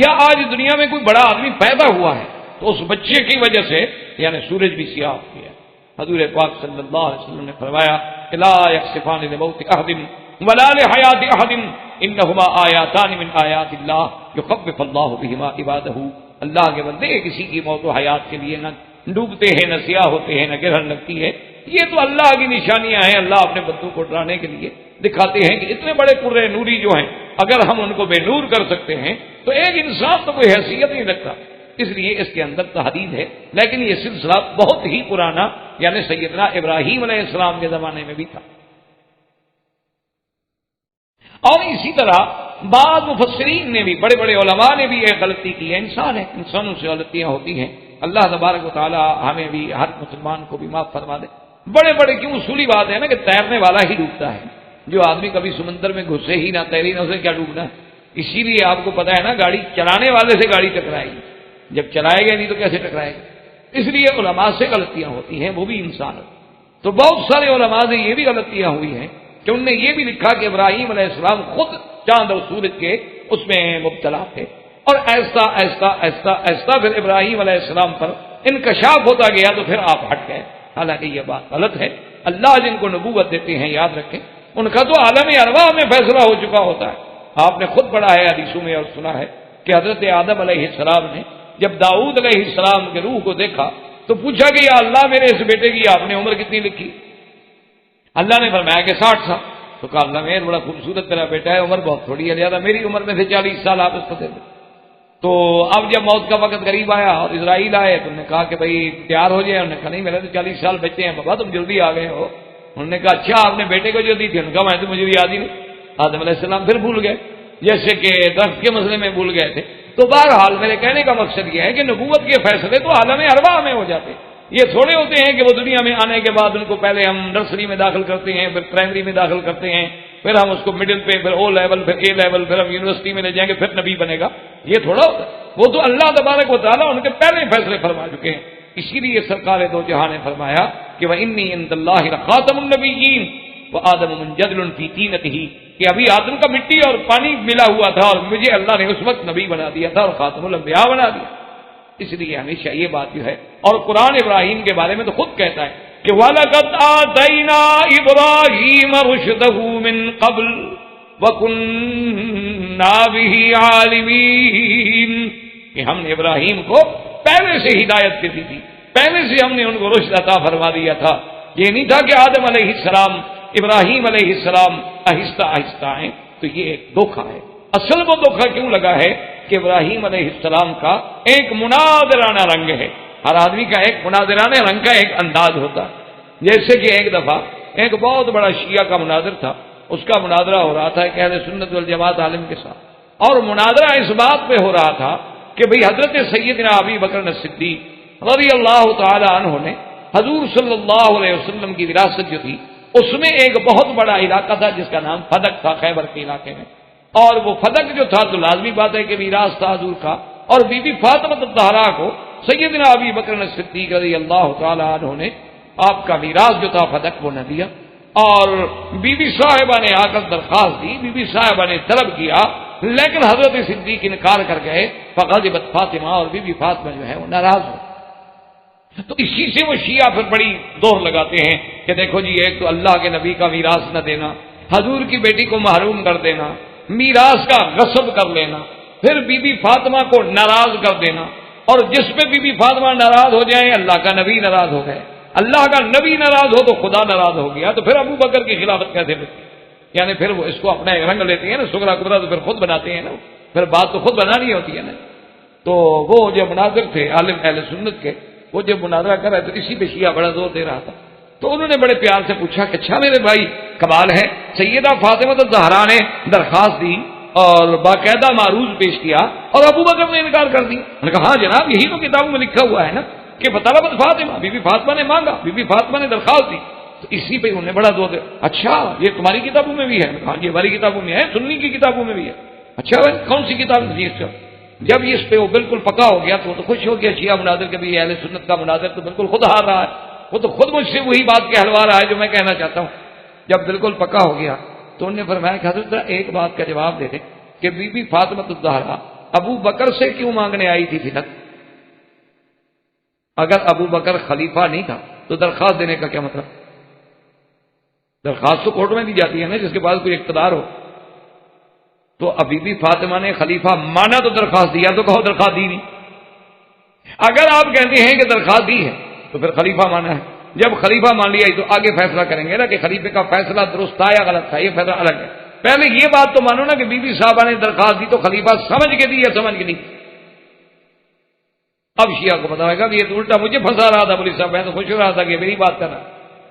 یا آج دنیا میں کوئی بڑا آدمی پیدا ہوا ہے تو اس بچے کی وجہ سے یعنی سورج بھی سیاہ ہو گیا. حضور پاک صلی اللہ علیہ وسلم نے فرمایا کہ لا یخسفان لموت احد ولا لحیات احد انہما آیاتان من آیات اللہ یخوف اللہ بہما عبادہ. اللہ کے بندے کسی کی موت و حیات کے لیے نہ ڈوبتے ہیں، نہ سیاہ ہوتے ہیں، نہ گرہن لگتی ہے. یہ تو اللہ کی نشانیاں ہیں، اللہ اپنے بندوں کو ڈرانے کے لیے دکھاتے ہیں کہ اتنے بڑے قرے نوری جو ہیں اگر ہم ان کو بے نور کر سکتے ہیں تو ایک انسان تو کوئی حیثیت نہیں رکھتا. اس لیے اس کے اندر تحدید ہے، لیکن یہ سلسلہ بہت ہی پرانا، یعنی سیدنا ابراہیم علیہ السلام کے زمانے میں بھی تھا۔ اور اسی طرح بعض مفسرین نے بھی، بڑے بڑے علماء نے بھی ایک غلطی کی ہے، انسان ہے، انسانوں سے غلطیاں ہوتی ہیں، اللہ تبارک و تعالی ہمیں بھی، ہر مسلمان کو بھی معاف فرما دے۔ بڑے بڑے کیوں اصولی بات ہے نا کہ تیرنے والا ہی ڈوبتا ہے، جو آدمی کبھی سمندر میں گھسے ہی نہ، تیری نہ، اسے کیا ڈوبنا ہے؟ اسی لیے آپ کو پتا ہے نا، گاڑی چلانے والے سے گاڑی ٹکرائے گی، جب چلائے گا نہیں تو کیسے ٹکرائے گا؟ اس لیے علماء سے غلطیاں ہوتی ہیں، وہ بھی انسان ہے۔ تو بہت سارے علماء سے یہ بھی غلطیاں ہوئی ہیں کہ انہوں نے یہ بھی لکھا کہ ابراہیم علیہ السلام خود چاند اور سورج کے اس میں مبتلا تھے، اور ایسا ایسا ایسا ایسا پھر ابراہیم علیہ السلام پر انکشاف ہوتا گیا تو پھر آپ ہٹ گئے۔ حالانکہ یہ بات غلط ہے۔ اللہ جن کو نبوت دیتے ہیں، یاد رکھیں، ان کا تو عالم ارواح میں فیصلہ ہو چکا ہوتا ہے۔ آپ نے خود پڑھا ہے حدیثوں میں اور سنا ہے کہ حضرت آدم علیہ السلام نے جب داؤد علیہ السلام کے روح کو دیکھا تو پوچھا کہ یا اللہ، میرے اس بیٹے کی آپ نے عمر کتنی لکھی؟ اللہ نے فرمایا کہ 60 سال۔ تو کہا اللہ میرے بڑا خوبصورت میرا بیٹا ہے، عمر بہت تھوڑی ہے، لہٰذا میری عمر میں سے 40 سال آپ اس کو دے دیں۔ تو اب جب موت کا وقت قریب آیا اور اسرائیل آئے تو انہوں نے کہا کہ بھائی تیار ہو جائے۔ انہوں نے کہا نہیں، میرے تو 40 سال بچے ہیں بابا، تم جلدی آ گئے ہو۔ انہوں نے کہا اچھا، آپ نے بیٹے کو جو دی تھی؟ انہوں نے کہا میں تو مجھے یاد ہی نہیں۔ آدم علیہ السلام پھر بھول گئے، جیسے کہ درخت کے مسئلے میں بھول گئے تھے۔ تو بہرحال میرے کہنے کا مقصد یہ ہے کہ نبوت کے فیصلے تو عالم ارواح میں ہو جاتے، یہ تھوڑے ہوتے ہیں کہ وہ دنیا میں آنے کے بعد ان کو پہلے ہم نرسری میں داخل کرتے ہیں، پھر پرائمری میں داخل کرتے ہیں، پھر ہم اس کو مڈل پہ، پھر او لیول، پھر اے لیول، پھر ہم یونیورسٹی میں لے جائیں گے، پھر نبی بنے گا۔ یہ تھوڑا ہوتا ہے، وہ تو اللہ تبارک و تعالیٰ ان کے پہلے فیصلے فرما چکے ہیں۔ اسی لیے سرکار دو جہاں نے فرمایا کہ وَإِنِّي عِندَ اللَّهِ لَخَاتَمُ النَّبِيِّينَ وَآدَمُ مُنْجَدِلٌ فِي طِينَتِهِ، کہ ابھی آدم کا مٹی اور پانی ملا ہوا تھا اور مجھے اللہ نے اس وقت نبی بنا دیا تھا اور خاتم الانبیاء بنا دیا۔ اس لیے ہمیشہ یہ بات جو ہے، اور قرآن ابراہیم کے بارے میں تو خود کہتا ہے کہ وَلَقَدْ آتَيْنَا إِبْرَاهِيمَ رُشْدَهُ مِنْ قَبْلُ وَكُنَّا بِهِ عَالِمِينَ، کہ ہم نے ابراہیم کو پہلے سے ہدایت دے دی تھی، پہلے سے ہم نے ان کو رشد عطا فرما دیا تھا۔ یہ نہیں تھا کہ آدم علیہ السلام، ابراہیم علیہ السلام آہستہ آہستہ آئیں، تو یہ ایک دھوکہ ہے۔ اصل وہ دھوکہ کیوں لگا ہے کہ ابراہیم علیہ السلام کا ایک مناظرانہ رنگ ہے۔ ہر آدمی کا ایک مناظرانہ رنگ کا ایک انداز ہوتا ہے۔ جیسے کہ ایک دفعہ ایک بہت بڑا شیعہ کا مناظر تھا، اس کا مناظرہ ہو رہا تھا ایک اہل سنت والجماعت عالم کے ساتھ، اور مناظرہ اس بات پہ ہو رہا تھا کہ بھئی حضرت سیدنا ابی بکر صدیق رضی اللہ تعالی عنہ نے حضور صلی اللہ علیہ وسلم کی وراثت جو تھی، اس میں ایک بہت بڑا علاقہ تھا جس کا نام فدق تھا، خیبر کے علاقے میں، اور وہ فدق جو تھا تو لازمی بات ہے کہ میراث تھا حضور کا، اور بی بی فاطمہ الزہرا کو سیدنا ابی بکر صدیق رضی اللہ تعالی عنہ نے آپ کا میراث جو تھا فدق وہ نہ دیا، اور بی بی صاحبہ نے آ کر درخواست دی، بی بی صاحبہ نے طلب کیا، لیکن حضرت صدیق انکار کر گئے، فغضبت فاطمہ، اور بی بی فاطمہ جو ہے وہ ناراض ہو۔ تو اسی سے وہ شیعہ پھر بڑی دوہر لگاتے ہیں کہ دیکھو جی، ایک تو اللہ کے نبی کا میراث نہ دینا، حضور کی بیٹی کو محروم کر دینا، میراث کا غصب کر لینا، پھر بی بی فاطمہ کو ناراض کر دینا، اور جس پہ بی بی فاطمہ ناراض ہو جائیں اللہ کا نبی ناراض ہو گئے، اللہ کا نبی ناراض ہو تو خدا ناراض ہو گیا، تو پھر ابو بکر کی خلافت کیسے بچتی؟ یعنی پھر وہ اس کو اپنا رنگ لیتے ہیں نا، سغرا کبرا تو پھر خود بناتے ہیں نا، پھر بات تو خود بنانی ہوتی ہے نا۔ تو وہ جو مناظر تھے عالم اہل سنت کے، وہ جب مناظرہ کر رہے تو اسی پہ شیعہ بڑا زور دے رہا تھا، تو انہوں نے بڑے پیار سے پوچھا کہ اچھا میرے بھائی، کمال ہے، سیدہ فاطمہ الزہرا نے درخواست دی اور باقاعدہ معروض پیش کیا اور ابو بکر نے انکار کر دی۔ انہوں نے کہا ہاں جناب، یہی تو کتابوں میں لکھا ہوا ہے نا کہ فطلبت فاطمہ، بی بی فاطمہ نے مانگا، بی بی فاطمہ نے درخواست دی، تو اسی پہ انہوں نے بڑا زور دیا، اچھا یہ تمہاری کتابوں میں بھی ہے؟ ہاں یہ ہماری کتابوں میں ہے، سنی کی کتابوں میں بھی ہے۔ اچھا بھائی کون سی کتاب ہے؟ جب اس پہ وہ بالکل پکا ہو گیا تو وہ تو خوش ہو گیا شیعہ مناظر کے بھی، اہل سنت کا مناظر تو بالکل خود ہار رہا ہے، وہ تو خود مجھ سے وہی بات کہلوا رہا ہے جو میں کہنا چاہتا ہوں۔ جب بالکل پکا ہو گیا تو انہوں نے فرمایا کہ حضرت ایک بات کا جواب دے دیں کہ بی بی فاطمہ الزہرا ابو بکر سے کیوں مانگنے آئی تھی فدق؟ اگر ابو بکر خلیفہ نہیں تھا تو درخواست دینے کا کیا مطلب؟ درخواست تو کورٹ میں دی جاتی ہے نا، جس کے پاس کوئی اقتدار ہو۔ تو ابھی بھی فاطمہ نے خلیفہ مانا تو درخواست دیا، تو کہو درخواست دی نہیں۔ اگر آپ کہتے ہیں کہ درخواست دی ہے تو پھر خلیفہ مانا ہے، جب خلیفہ مان لیا تو آگے فیصلہ کریں گے نا کہ خلیفے کا فیصلہ درست تھا یا غلط تھا، یہ فیصلہ الگ ہے۔ پہلے یہ بات تو مانو نا کہ بی بی صاحبہ نے درخواست دی تو خلیفہ سمجھ کے دی یا سمجھ کے نہیں؟ اب شیعہ کو پتا ہوگا کہ یہ تو الٹا مجھے پھنسا رہا تھا، مولوی صاحب میں تو خوش ہو رہا تھا کہ میری بات کرنا،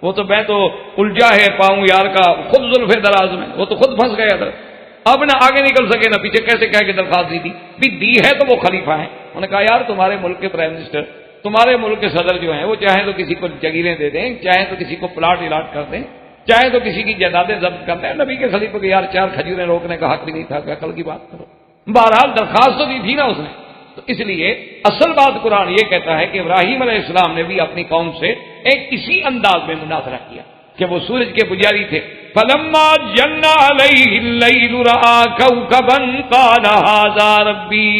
وہ تو میں تو الجھا ہے پاؤں یار کا خود زلف دراز میں، وہ تو خود پھنس گیا تھا، اب نہ آگے نکل سکے نہ پیچھے، کیسے کہہ کے درخواست دی تھی بھی دی ہے تو وہ خلیفہ ہیں۔ انہوں نے کہا یار تمہارے ملک کے پرائم منسٹر، تمہارے ملک کے صدر جو ہیں وہ چاہیں تو کسی کو جگیریں دے دیں، چاہیں تو کسی کو پلاٹ الاٹ کر دیں، چاہے تو کسی کی جائیدادیں ضبط کر دیں، نبی کے خلیفہ کو یار 4 کھجوریں روکنے کا حق بھی نہیں تھا، کل کی بات کرو۔ بہرحال درخواست تو دی تھی نا اس نے، تو اس لیے اصل بات قرآن یہ کہتا ہے کہ ابراہیم علیہ السلام نے بھی اپنی قوم سے ایک اسی انداز میں مناظرہ کیا کہ وہ سورج کے پجاری تھے۔ فلما جن علیہ اللیل رأى کوكبا قال هذا ربی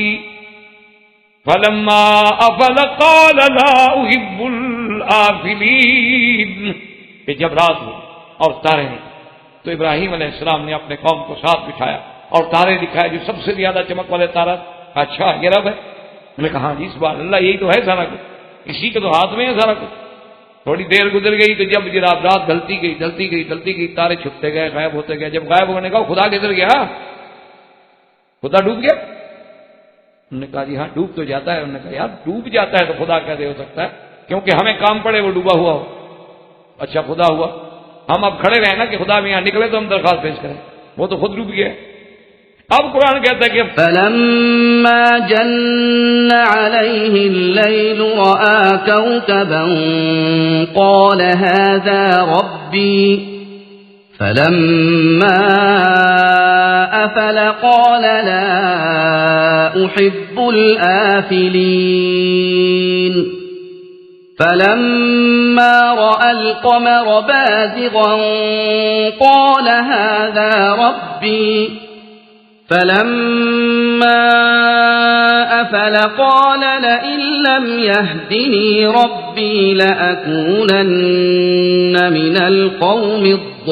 فلما افل قال لا احب الآفلین، کہ جب رات ہوئی اور تارے نکلے تو ابراہیم علیہ السلام نے اپنے قوم کو ساتھ بٹھایا اور تارے دکھائے جو سب سے زیادہ چمک والے تارا، اچھا یہ رب ہے؟ میں نے کہا ہاں جی سبحان اللہ، یہی تو ہے سارا کچھ، اسی کے تو ہاتھ میں ہے سارا کچھ۔ تھوڑی دیر گزر گئی تو جب جناب رات ڈھلتی گئی تارے چھپتے گئے، غائب ہوتے گئے، جب غائب ہونے کا خدا کدھر گیا؟ خدا ڈوب گیا؟ انہوں نے کہا جی ہاں ڈوب تو جاتا ہے۔ انہوں نے کہا یار ڈوب جاتا ہے تو خدا کیسے ہو سکتا ہے؟ کیونکہ ہمیں کام پڑے وہ ڈوبا ہوا ہو۔ اچھا خدا ہوا، ہم اب کھڑے رہے نا کہ خدا میں یہاں نکلے تو ہم درخواست پیش کریں، وہ تو خود ڈوب گیا۔ اب قرآن کہتا ہے کہ فلما جن علیہ اللیل رأى کوكبا قال هذا ربی فلما افل قال لا احب الآفلین فلما رأى القمر بازغا قال هذا ربي فلما أفل قال لئن لم يهدني ربي لأكونن من القوم الضالين۔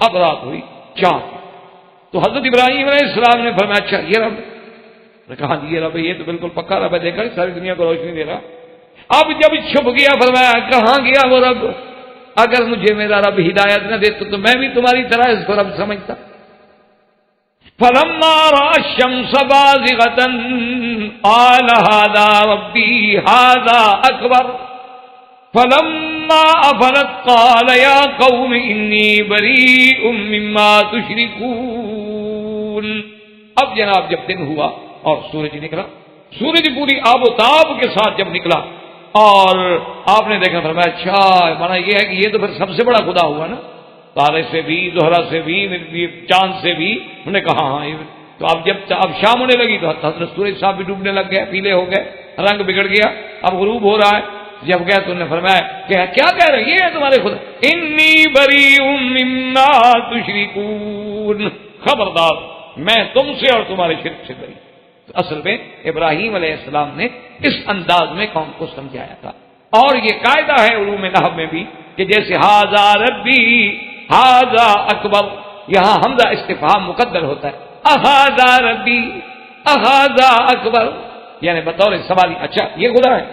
اب رات ہوئی چاند، تو حضرت ابراہیم علیہ السلام نے فرمایا اچھا یہ رب نے کہا جی یہ رب ہے، یہ تو بالکل پکا رب ہے، دیکھا ساری دنیا کو روشنی دے رہا۔ اب جب چھپ گیا فرمایا کہاں گیا وہ رب؟ اگر مجھے میرا رب ہدایت نہ دیتا تو میں بھی تمہاری طرح اس کو رب سمجھتا۔ فلما رأى الشمس بازغة قال هذا ربي هذا أكبر فلما أفلت قال يا قوم إني بريء مما تشركون۔ اب جناب جب دن ہوا اور سورج نکلا، سورج پوری آب و تاب کے ساتھ جب نکلا اور آپ نے دیکھا فرمایا اچھا مانا یہ ہے کہ یہ تو پھر سب سے بڑا خدا ہوا نا، تارے سے بھی، زہرہ سے بھی، چاند سے بھی۔ انہوں نے کہا ہاں تو اب جب اب شام ہونے لگی تو حضرت سورج صاحب بھی ڈوبنے لگ گئے، پیلے ہو گئے، رنگ بگڑ گیا، اب غروب ہو رہا ہے۔ جب گیا تو انہوں نے فرمایا کہ کیا کہہ رہے ہیں یہ ہے تمہارے خدا؟ انی بریء مما تشرکون، خبردار میں تم سے اور تمہارے شرک سے بری۔ اصل میں ابراہیم علیہ السلام نے اس انداز میں قوم کو سمجھایا تھا، اور یہ قاعدہ ہے علوم نحو میں بھی کہ جیسے ہاذا ربی ہاذا اکبر، یہاں حمزہ استفہام مقدر ہوتا ہے، اہذا ربی اہذا اکبر، یعنی بطور سوالی اچھا یہ خدا ہے،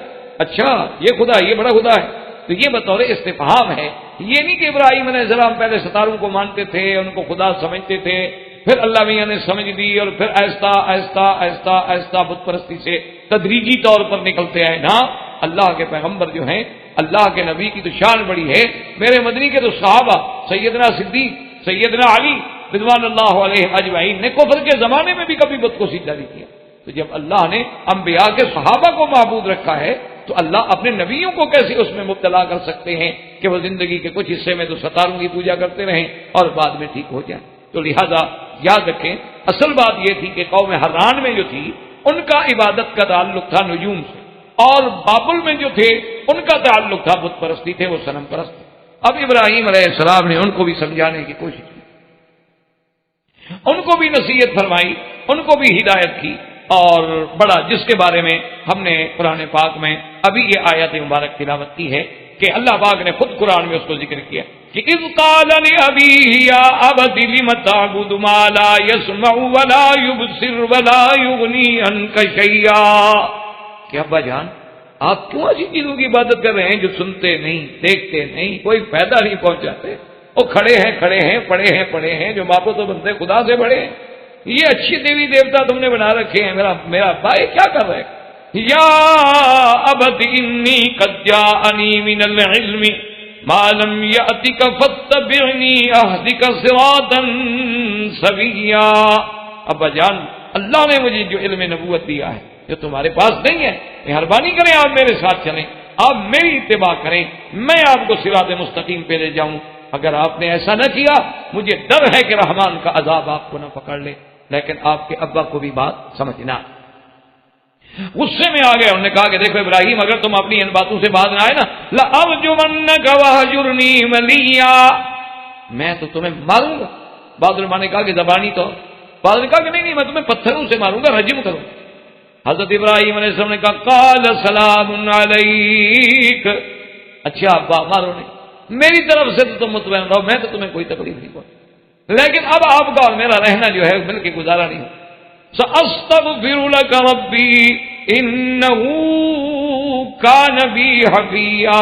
اچھا یہ خدا یہ بڑا خدا ہے، تو یہ بطور استفہام ہے۔ یہ نہیں کہ ابراہیم علیہ السلام پہلے ستاروں کو مانتے تھے، ان کو خدا سمجھتے تھے، پھر اللہ میاں نے سمجھ دی اور پھر آہستہ آہستہ آہستہ آہستہ بت پرستی سے تدریجی طور پر نکلتے آئے نا۔ اللہ کے پیغمبر جو ہیں، اللہ کے نبی کی تو شان بڑی ہے، میرے مدنی کے تو صحابہ سیدنا صدیق، سیدنا علی رضوان اللہ علیہ اجمعین نے کفر کے زمانے میں بھی کبھی بت کو سجدہ نہیں کیا۔ تو جب اللہ نے انبیاء کے صحابہ کو معبود رکھا ہے تو اللہ اپنے نبیوں کو کیسے اس میں مبتلا کر سکتے ہیں کہ وہ زندگی کے کچھ حصے میں تو ستاروں کی پوجا کرتے رہیں اور بعد میں ٹھیک ہو جائیں۔ تو لہذا یاد رکھیں اصل بات یہ تھی کہ قوم حران میں جو تھی ان کا عبادت کا تعلق تھا نجوم سے، اور بابل میں جو تھے ان کا تعلق تھا بت پرستی تھے، وہ صنم پرست تھے۔ اب ابراہیم علیہ السلام نے ان کو بھی سمجھانے کی کوشش کی، ان کو بھی نصیحت فرمائی، ان کو بھی ہدایت کی، اور بڑا جس کے بارے میں ہم نے قرآن پاک میں ابھی یہ آیت مبارک تلاوت کی ہے کہ اللہ پاک نے خود قرآن میں اس کو ذکر کیا کہ اذ قال لأبيه يا أبت لم تعبد ما لا يسمع ولا يبصر ولا يغني عنك شيئا، کہ ابا جان آپ کیوں ایسی چیزوں کی عبادت کر رہے ہیں جو سنتے نہیں، دیکھتے نہیں، کوئی فائدہ نہیں پہنچاتے؟ وہ کھڑے ہیں پڑے ہیں، جو ماپو تو بندے خدا سے بڑے ہیں، یہ اچھی دیوی دیوتا تم نے بنا رکھے ہیں، میرا بھائی کیا کر رہے؟ یا ابت انی قد جاءنی من العلم ما لم یأتک فاتبعنی اہدک صراطا سویا۔ ابا جان، اللہ نے مجھے جو علم نبوت دیا ہے جو تمہارے پاس نہیں ہے، مہربانی کریں آپ میرے ساتھ چلیں، آپ میری اتباع کریں، میں آپ کو صراط مستقیم پہ لے جاؤں۔ اگر آپ نے ایسا نہ کیا مجھے ڈر ہے کہ رحمان کا عذاب آپ کو نہ پکڑ لے۔ لیکن آپ کے ابا کو بھی بات سمجھنا۔ غصے میں آ گئے، انہوں نے کہا کہ دیکھو ابراہیم، اگر تم اپنی ان باتوں سے باز نہ آئے نا، لَأَرْجُمَنَّكَ وَهْجُرْنِي مَلِيًّا، میں تو تمہیں ماروں گا۔ بعض علماء نے کہا کہ زبانی طور، بعض نے کہا کہ نہیں میں تمہیں پتھروں سے ماروں گا، رجم کروں۔ حضرت ابراہیم علیہ السلام نے کہا قال سلام علیک، اچھا ابا مارو نہیں، میری طرف سے تو تم مطمئن رہو، میں تو تمہیں کوئی تکلیف نہیں پہنچ، لیکن اب آپ کا اور میرا رہنا جو ہے مل کے گزارا نہیں ہو۔ سأستغفر لك ربی انہ کان بی حفیا،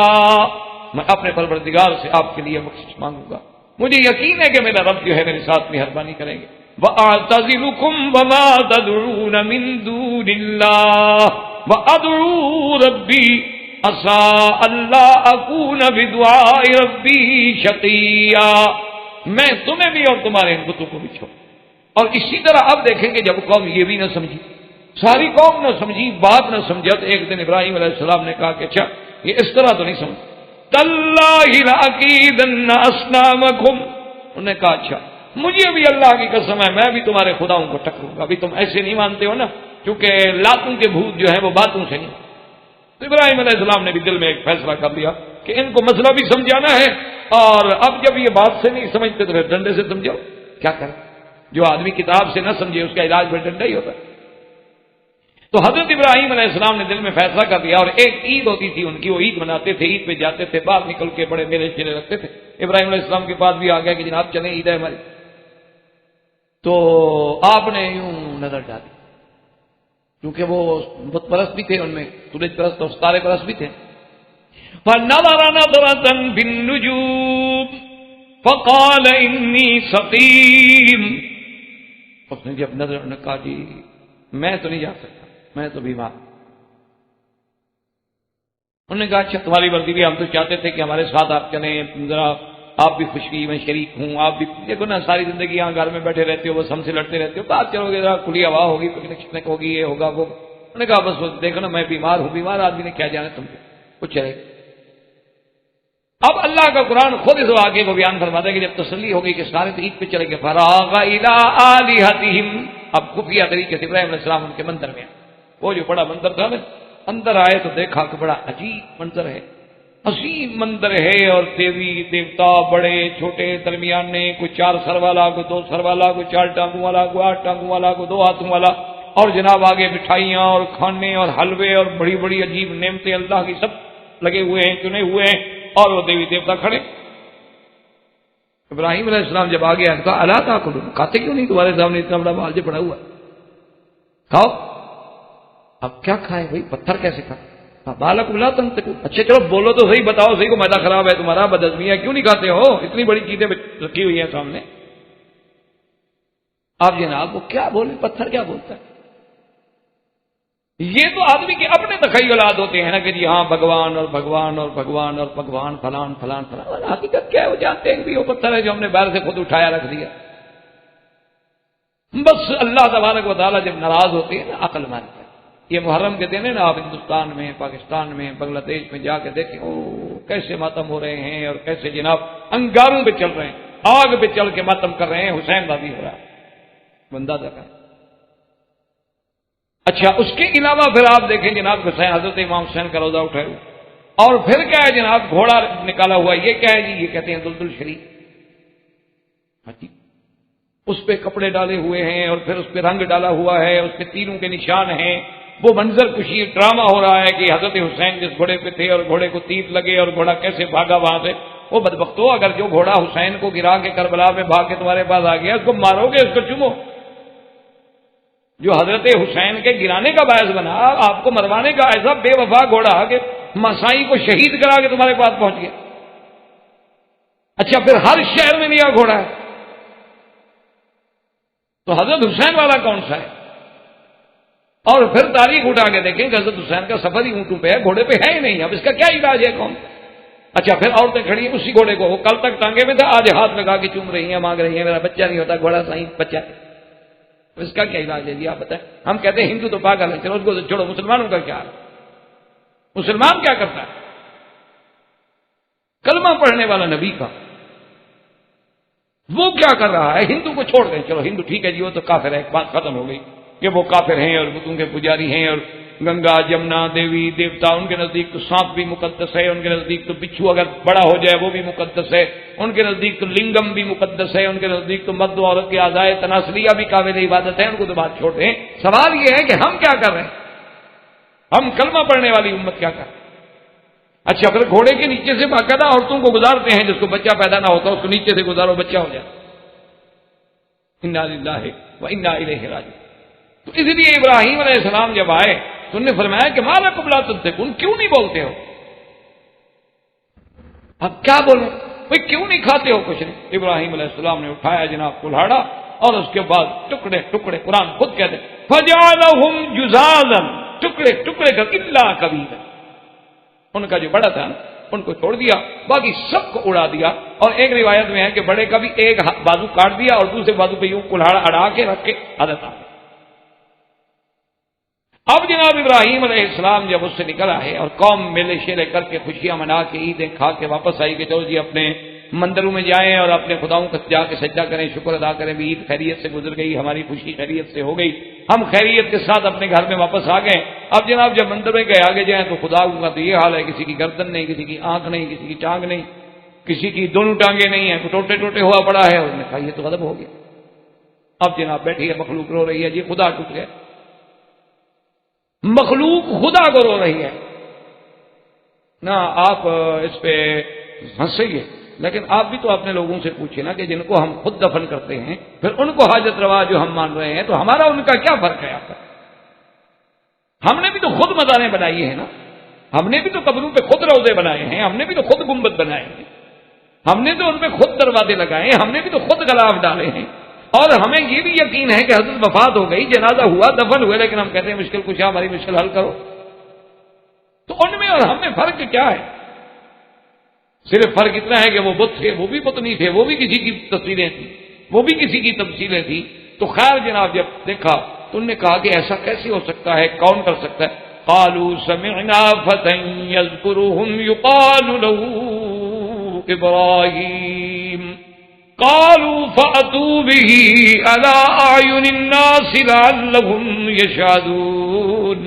میں اپنے پروردگار سے آپ کے لیے بخشش مانگوں گا، مجھے یقین ہے کہ میرا رب جو ہے میرے ساتھ مہربانی کریں گے۔ وَأَعْتَزِلُكُمْ وَمَا تَدْعُونَ مِن دُونِ اللَّهِ وَأَدْعُو رَبِّي عَسَىٰ أَلَّا أَكُونَ بِدُعَاءِ رَبِّي شَقِيًّا، میں تمہیں بھی اور تمہارے ان بتوں کو بھی چھوڑ۔ اور اسی طرح اب دیکھیں کہ جب قوم یہ بھی نہ سمجھی، ساری قوم نہ سمجھی، بات نہ سمجھا، تو ایک دن ابراہیم علیہ السلام نے کہا کہ اچھا یہ اس طرح تو نہیں سمجھ، تَاللَّهِ لَأَكِيدَنَّ أَصْنَامَكُمْ، انہوں نے کہا اچھا مجھے بھی اللہ کی قسم ہے میں بھی تمہارے خداؤں کو ٹکروں گا، ابھی تم ایسے نہیں مانتے ہو نا، کیونکہ لاتوں کے بھوت جو ہے وہ باتوں سے نہیں۔ تو ابراہیم علیہ السلام نے بھی دل میں ایک فیصلہ کر لیا کہ ان کو مسئلہ بھی سمجھانا ہے، اور اب جب یہ بات سے نہیں سمجھتے تو پھر ڈنڈے سے سمجھاؤ، کیا کریں؟ جو آدمی کتاب سے نہ سمجھے اس کا علاج پھر ڈنڈا ہی ہوتا ہے۔ تو حضرت ابراہیم علیہ السلام نے دل میں فیصلہ کر لیا، اور ایک عید ہوتی تھی ان کی، وہ عید مناتے تھے، عید پہ جاتے تھے، باہر نکل کے بڑے میلے چلے رکھتے تھے۔ ابراہیم علیہ السلام کے پاس بھی آ گیا کہ جناب چلیں عید ہے ہماری، تو آپ نے یوں نظر ڈالی، کیونکہ وہ بت پرست بھی تھے، ان میں سورج پرست اور ستارے پرست بھی تھے۔ فَنَظَرَ نَظْرَةً بِالنُّجُومِ فَقَالَ إِنِّي سَقِيمٌ، اس نے جب نظر نے کہا جی میں تو نہیں جا سکتا، میں تو بیمار۔ انہوں نے کہا اچھا تمہاری مرضی بھی، ہم تو چاہتے تھے کہ ہمارے ساتھ آپ چلیں، ذرا آپ بھی خوشی میں شریک ہوں، آپ بھی دیکھو نا ساری زندگی یہاں گھر میں بیٹھے رہتے ہو، بس ہم سے لڑتے رہتے ہو، بات چلو گے ذرا کھلی ہوا ہوگی، پکنک شکنک ہوگی، یہ ہوگا وہ۔ انہوں نے کہا بس دیکھو نا میں بیمار ہوں، بیمار آدمی نے کیا جانا تم کو، کچھ چلے۔ اب اللہ کا قرآن خود اس واقعے کو بیان فرماتا ہے کہ جب تسلی ہو گئی کہ سارے تو عید پہ چلے گئے، فراغ الی آلہتہم، اب خفیہ طریقے سے ابراہیم علیہ السلام ان کے مندر میں، وہ جو بڑا مندر تھا نا، اندر آئے تو دیکھا کہ بڑا عجیب منظر ہے، عظیم مندر ہے، اور دیوی دیوتا بڑے چھوٹے درمیانے، کوئی 4 سر والا، کوئی 2 سر والا، کوئی 4 ٹانگوں والا، کوئی 8 ٹانگوں والا، کوئی 2 ہاتھوں والا، اور جناب آگے مٹھائیاں اور کھانے اور حلوے اور بڑی بڑی عجیب نعمتیں اللہ کی سب لگے ہوئے ہیں، چنے ہوئے ہیں، اور وہ دیوی دیوتا کھڑے۔ ابراہیم علیہ السلام جب آگے آیا کہا الا تاکلون، کھاتے کیوں نہیں؟ تمہارے سامنے اتنا بڑا مال جو پڑا ہوا ہے، کھاؤ۔ اب کیا کھائیں بھائی، پتھر کیسے کھائیں؟ بالکم لا تنطقون، اچھا چلو بولو تو صحیح، بتاؤ صحیح کو میدا خراب ہے تمہارا، بدہضمی ہے، کیوں نہیں کھاتے ہو؟ اتنی بڑی چیزیں رکھی ہوئی ہیں سامنے، آپ جناب وہ کیا بولے، پتھر کیا بولتا ہے؟ یہ تو آدمی کے اپنے تخیلات ہوتے ہیں نا کہ جی ہاں بھگوان اور بھگوان اور بھگوان اور بھگوان فلان فلان فلان، حقیقت کیا ہے وہ جانتے ہیں کہ وہ پتھر ہے جو ہم نے باہر سے خود اٹھایا رکھ دیا۔ بس اللہ تبارک و تعالیٰ جب ناراض ہوتے ہیں نا عقل مانتا ہے۔ یہ محرم کے دن ہے نا، آپ ہندوستان میں، پاکستان میں، بنگلہ دیش میں جا کے دیکھیں او کیسے ماتم ہو رہے ہیں، اور کیسے جناب انگاروں پہ چل رہے ہیں، آگ پہ چل کے ماتم کر رہے ہیں، حسین بازی ہو رہا ہے، بندہ دیکھا۔ اچھا اس کے علاوہ پھر آپ دیکھیں جناب حسین، حضرت امام حسین کا روزہ اٹھائے ہوئے، اور پھر کیا ہے جناب گھوڑا نکالا ہوا، یہ کیا ہے جی؟ یہ کہتے ہیں دلدل شریف، اس پہ کپڑے ڈالے ہوئے ہیں، اور پھر اس پہ رنگ ڈالا ہوا ہے، اس پہ تیروں کے نشان ہیں، وہ منظر کشی ڈرامہ ہو رہا ہے کہ حضرت حسین جس گھوڑے پہ تھے اور گھوڑے کو تیر لگے اور گھوڑا کیسے بھاگا وہاں سے۔ وہ بدبختو، اگر جو گھوڑا حسین کو گرا کے کربلا میں بھاگ کے تمہارے پاس آ گیا، اس کو مارو گے، اس کو چومو؟ جو حضرت حسین کے گرانے کا باعث بنا، آپ کو مروانے کا ایسا بے وفا گھوڑا کہ مسائی کو شہید کرا کے تمہارے پاس پہنچ گیا۔ اچھا پھر ہر شہر میں نیا گھوڑا ہے، تو حضرت حسین والا کون سا ہے؟ اور پھر تاریخ اٹھا کے دیکھیں کہ حضرت حسین کا سفر ہی اونٹوں پہ ہے، گھوڑے پہ ہے ہی نہیں، اب اس کا کیا علاج ہے کون؟ اچھا پھر عورتیں کھڑی ہیں اسی گھوڑے کو، وہ کل تک ٹانگے میں تھا، آج ہاتھ لگا کے چوم رہی ہیں، مانگ رہی ہیں میرا بچہ نہیں ہوتا، گھوڑا صحیح بچہ ہے، اس کا کیا علاج ہے جی آپ بتائیں؟ ہم کہتے ہیں ہندو تو پاگل ہے، چلو اس کو چھوڑو، مسلمانوں کا کیا ہے؟ مسلمان کیا کرتا ہے؟ کلمہ پڑھنے والا نبی کا وہ کیا کر رہا ہے؟ ہندو کو چھوڑ دیں، چلو ہندو ٹھیک ہے جی وہ تو کافر ہے، بات ختم ہو گئی کہ وہ کافر ہیں اور بتوں کے پجاری ہیں، اور گنگا جمنا دیوی دیوتا ان کے نزدیک تو سانپ بھی مقدس ہے، ان کے نزدیک تو بچھو اگر بڑا ہو جائے وہ بھی مقدس ہے، ان کے نزدیک تو لنگم بھی مقدس ہے، ان کے نزدیک تو مرد و عورت کی اعضائے تناسلیہ بھی قابل عبادت ہے، ان کو تو بات چھوڑ دیں۔ سوال یہ ہے کہ ہم کیا کر رہے ہیں؟ ہم کلمہ پڑھنے والی امت کیا کر رہے ہیں؟ اچھا پھر گھوڑے کے نیچے سے باقاعدہ عورتوں کو گزارتے ہیں، جس کو بچہ پیدا نہ ہوتا اس کو نیچے سے گزارو بچہ ہو جائے، انا للہ و انا الیہ راجعون۔ تو اس لیے ابراہیم علیہ السلام جب آئے تو انہوں نے فرمایا کہ ما لکم لا تنطقون، کیوں نہیں بولتے ہو؟ اب کیا بولوں بھائی، کیوں نہیں کھاتے ہو کچھ نہیں؟ ابراہیم علیہ السلام نے اٹھایا جناب کلہاڑا، اور اس کے بعد ٹکڑے ٹکڑے، قرآن خود کہتے فجعلہم جزازا، ٹکڑے ٹکڑے کر الا کبیرا، ان کا جو بڑا تھا ان کو چھوڑ دیا، باقی سب کو اڑا دیا۔ اور ایک روایت میں ہے کہ بڑے کا بھی ایک بازو کاٹ دیا اور دوسرے بازو پہ یوں کلہاڑا اڑا کے رکھ کے حضرت آ گئے۔ اب جناب ابراہیم علیہ السلام جب اس سے نکل آئے اور قوم میلے شیلے کر کے خوشیاں منا کے عیدیں کھا کے واپس آئی کہ چلو جی اپنے مندروں میں جائیں اور اپنے خداؤں کا جا کے سجدہ کریں، شکر ادا کریں، بھی عید خیریت سے گزر گئی، ہماری خوشی خیریت سے ہو گئی، ہم خیریت کے ساتھ اپنے گھر میں واپس آ گئے۔ اب جناب جب مندر میں گئے آگے جائیں تو خدا کا تو یہ حال ہے، کسی کی گردن نہیں، کسی کی آنکھ نہیں، کسی کی ٹانگ نہیں، کسی کی دونوں ٹانگیں نہیں ہیں، ٹوٹے ٹوٹے ہوا پڑا ہے۔ انہوں نے کہا یہ تو غضب ہو گیا۔ اب جناب بیٹھی ہے مخلوق رو رہی ہے جی خدا ٹوٹ گیا، مخلوق خدا کو رو رہی ہے نا۔ آپ اس پہ ہنسیں گے لیکن آپ بھی تو اپنے لوگوں سے پوچھیں نا کہ جن کو ہم خود دفن کرتے ہیں پھر ان کو حاجت روا جو ہم مان رہے ہیں، تو ہمارا ان کا کیا فرق ہے آپ کا؟ ہم نے بھی تو خود مزاریں بنائی ہیں نا، ہم نے بھی تو قبروں پہ خود روضے بنائے ہیں، ہم نے بھی تو خود گنبد بنائے ہیں، ہم نے تو ان پہ خود دروازے لگائے ہیں، ہم نے بھی تو خود غلاف ڈالے ہیں، اور ہمیں یہ بھی یقین ہے کہ حضرت وفات ہو گئی، جنازہ ہوا، دفن ہوئے، لیکن ہم کہتے ہیں مشکل کشا ہماری مشکل حل کرو۔ تو ان میں اور ہم میں فرق کیا ہے؟ صرف فرق اتنا ہے کہ وہ بت تھے، وہ بھی بت نہیں تھے، وہ بھی کسی کی تصویریں تھیں، وہ بھی کسی کی تمثیلیں تھیں۔ تو خیر جناب جب دیکھا تو انہوں نے کہا کہ ایسا کیسے ہو سکتا ہے، کون کر سکتا ہے؟ قالوا سمعنا فتى يذكرهم يقال له ابراہیم قالوا فأتوا به على أعين الناس لعلهم يشهدون۔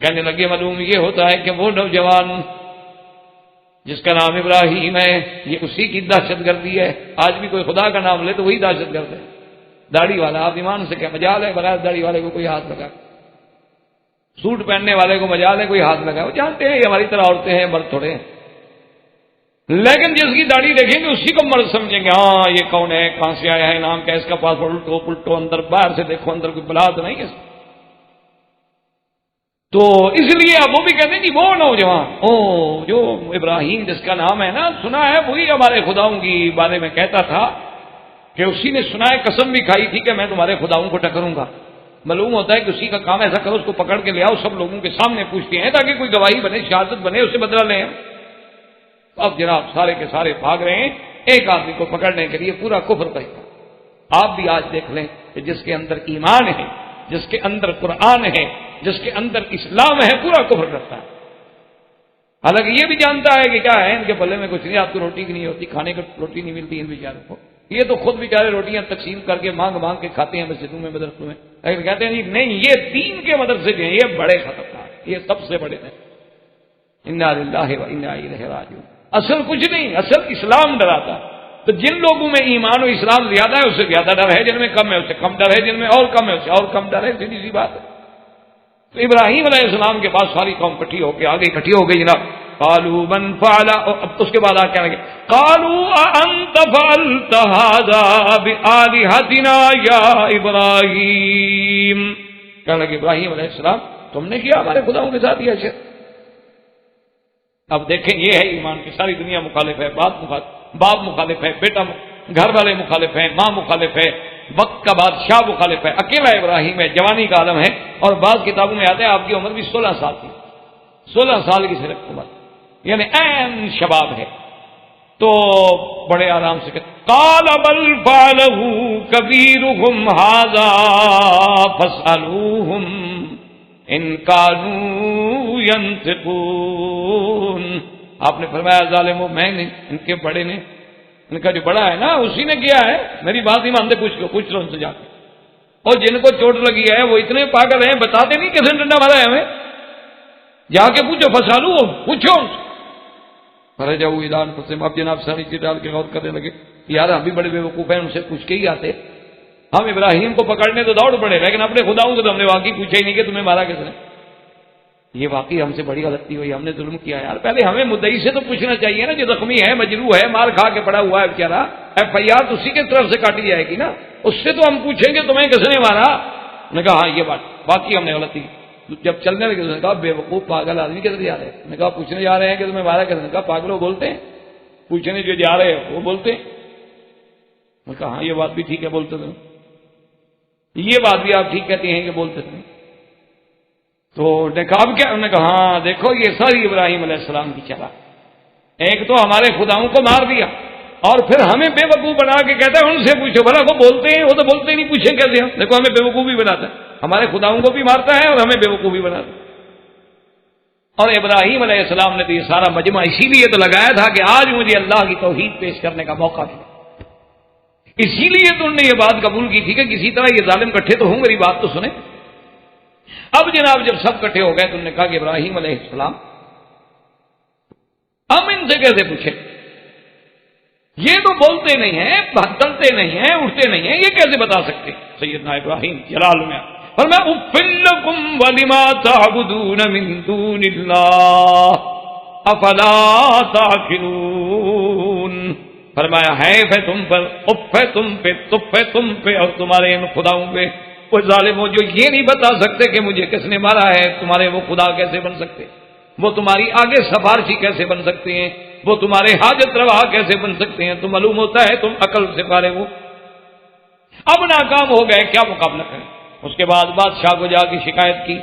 کہنے لگے معلوم یہ ہوتا ہے کہ وہ نوجوان جس کا نام ابراہیم ہے یہ اسی کی دہشت گردی ہے۔ آج بھی کوئی خدا کا نام لے تو وہی دہشت گرد ہے، داڑھی والا۔ آپ ایمان سے کیا مجال ہے بغیر داڑھی والے کو کوئی ہاتھ لگا، سوٹ پہننے والے کو مجال ہے کوئی ہاتھ لگا؟ وہ جانتے ہیں یہ ہماری طرح عورتیں ہیں، مرد تھوڑے ہیں، لیکن جس کی داڑھی دیکھیں گے اسی کو مرد سمجھیں گے۔ ہاں یہ کون ہے، کہاں سے آیا ہے، نام کیا ہے اس کا، پاسپورٹ الٹو پلٹو، اندر باہر سے دیکھو اندر کوئی بلا تو نہیں ہے۔ تو اس لیے اب وہ بھی کہتے ہیں کہ وہ نوجوان جو ابراہیم جس کا نام ہے نا، سنا ہے وہی ہمارے خداؤں کی بارے میں کہتا تھا کہ اسی نے سنا ہے، قسم بھی کھائی تھی کہ میں تمہارے خداؤں کو ٹکروں گا۔ معلوم ہوتا ہے کہ اسی کا کام ایسا کرو اس کو پکڑ کے لے آؤ، سب لوگوں کے سامنے پوچھتے ہیں تاکہ کوئی گواہی بنے، شہادت بنے، اسے بدلہ لیں۔ اب جناب سارے کے سارے بھاگ رہے ہیں ایک آدمی کو پکڑنے کے لیے، پورا کفر کا حصہ۔ آپ بھی آج دیکھ لیں کہ جس کے اندر ایمان ہے، جس کے اندر قرآن ہے، جس کے اندر اسلام ہے، پورا کفر کرتا ہے۔ حالانکہ یہ بھی جانتا ہے کہ کیا ہے ان کے پلے میں کچھ نہیں، آپ کو روٹی کی نہیں ہوتی، کھانے کو روٹی نہیں ملتی ان بیچاروں کو، یہ تو خود بیچارے روٹیاں تقسیم کر کے مانگ مانگ کے کھاتے ہیں مسجدوں میں، مدرسوں میں، لیکن کہتے ہیں نہیں یہ دین کے مدرسے جو ہیں یہ بڑے خطرناک، یہ سب سے بڑے ہیں۔ انا للہ و انا الیہ راجعون۔ اصل کچھ نہیں، اصل اسلام ڈراتا ہے۔ تو جن لوگوں میں ایمان و اسلام زیادہ ہے اس سے زیادہ ڈر ہے، جن میں کم ہے اس سے کم ڈر ہے، جن میں اور کم ہے اس سے اور کم ڈر ہے، سیدھی سی بات ہے۔ تو ابراہیم علیہ السلام کے پاس ساری قوم اکٹھی ہو کے آگے اکٹھی ہو گئی جناب۔ قالوا من فعل، اس کے بعد آ کیا لگے، قالوا انت فعلت هذا بآلهتنا یا ابراہیم، کہنے لگے ابراہیم علیہ السلام تم نے کیا ہمارے خداؤں کے ساتھ یہ شر؟ اب دیکھیں یہ ہے ایمان کی ساری دنیا مخالف ہے، باپ مخالف ہے، بیٹا گھر والے مخالف ہیں، ماں مخالف ہے، وقت کا بادشاہ مخالف ہے، اکیلا ابراہیم ہے، جوانی کا عالم ہے، اور بعض کتابوں میں آتا ہے آپ کی عمر بھی 16 سال تھی، 16 سال کی صرف عمر، یعنی عین شباب ہے۔ تو بڑے آرام سے کہتے قال بل فعلہ کبیرہم ھذا فاسألوہم ان کانوا ینطقون۔ آپ نے فرمایا ظالمو میں نہیں، ان کے بڑے نے، ان کا جو بڑا ہے نا اسی نے کیا ہے، میری بات نہیں مانتے، پوچھ لو ان سے جا کے۔ اور جن کو چوٹ لگی ہے وہ اتنے پاگل ہیں، بتاتے نہیں کیسے ڈنڈا مارا ہے ہمیں، جا کے پوچھو، فسالو پوچھو ان سے۔ فرے جاؤ اعلان قسم، اب جناب ساری چیز ڈال کے غور کرنے لگے، یار ہم بھی بڑے بیوقوف ہیں، ان سے پوچھ کے ہی آتے، ہم ابراہیم کو پکڑنے تو دوڑ پڑے، لیکن اپنے خداؤں کو تو ہم نے واقعی پوچھا ہی نہیں کہ تمہیں مارا کس نے۔ یہ واقعی ہم سے بڑی غلطی ہوئی، ہم نے ظلم کیا یار، پہلے ہمیں مدعی سے تو پوچھنا چاہیے نا، جو زخمی ہے، مجروح ہے، مار کھا کے پڑا ہوا ہے بیچارہ، FIR تو اسی کی طرف سے کاٹی جائے گی نا، اس سے تو ہم پوچھیں گے تمہیں کس نے مارا۔ نے کہا ہاں یہ بات واقعی ہم نے غلطی کی۔ جب چلنے لگے اس نے کہا بے وقوف پاگل آدمی کدھر جا رہے ہیں؟ نے کہا پوچھنے جا رہے ہیں کہ تمہیں مارا کس نے؟ کہا پاگلوں بولتے ہیں، پوچھنے جو جا رہے ہیں وہ بولتے ہیں۔ نے کہا ہاں یہ بات بھی ٹھیک ہے بولتے تھے، یہ بات بھی آپ ٹھیک کہتی ہیں کہ بولتے تھے۔ تو نے کہا اب کیا؟ انہوں نے کہا ہاں دیکھو یہ ساری ابراہیم علیہ السلام کی چلا، ایک تو ہمارے خداؤں کو مار دیا اور پھر ہمیں بے وقوف بنا کے کہتا ہے ان سے پوچھو، بھلا وہ بولتے ہیں، وہ تو بولتے ہی نہیں، پوچھیں کیسے ہم؟ دیکھو ہمیں بے وقوف بھی بناتا ہے، ہمارے خداؤں کو بھی مارتا ہے اور ہمیں بے وقوف بھی بناتا ہے۔ اور ابراہیم علیہ السلام نے تو یہ سارا مجمع اسی لیے تو لگایا تھا کہ آج مجھے اللہ کی توحید پیش کرنے کا موقع ملا، اسی لیے تو انہوں نے یہ بات قبول کی تھی کہ کسی طرح یہ ظالم کٹھے تو ہوں، میری بات تو سنیں۔ اب جناب جب سب کٹھے ہو گئے تو انہوں نے کہا کہ ابراہیم علیہ السلام ہم ان سے کیسے پوچھیں، یہ تو بولتے نہیں ہیں، چلتے نہیں ہیں، اٹھتے نہیں ہیں، یہ کیسے بتا سکتے؟ سیدنا ابراہیم جلال میں فرمایا اف لکم ولما تعبدون من دون اللہ افلا تعقلون۔ فرمایا ہے تم پر، اف ہے تم پہ، تف ہے تم پہ اور تمہارے ان خداؤں پہ، وہ ظالموں جو یہ نہیں بتا سکتے کہ مجھے کس نے مارا ہے، تمہارے وہ خدا کیسے بن سکتے، وہ تمہاری آگے سفارشی کیسے بن سکتے ہیں، وہ تمہارے حاجت روا کیسے بن سکتے ہیں؟ تو معلوم ہوتا ہے تم عقل سے فارغ ہو۔ اب ناکام ہو گئے، کیا مقابلہ کریں؟ اس کے بعد بادشاہ کو جا کے شکایت کی،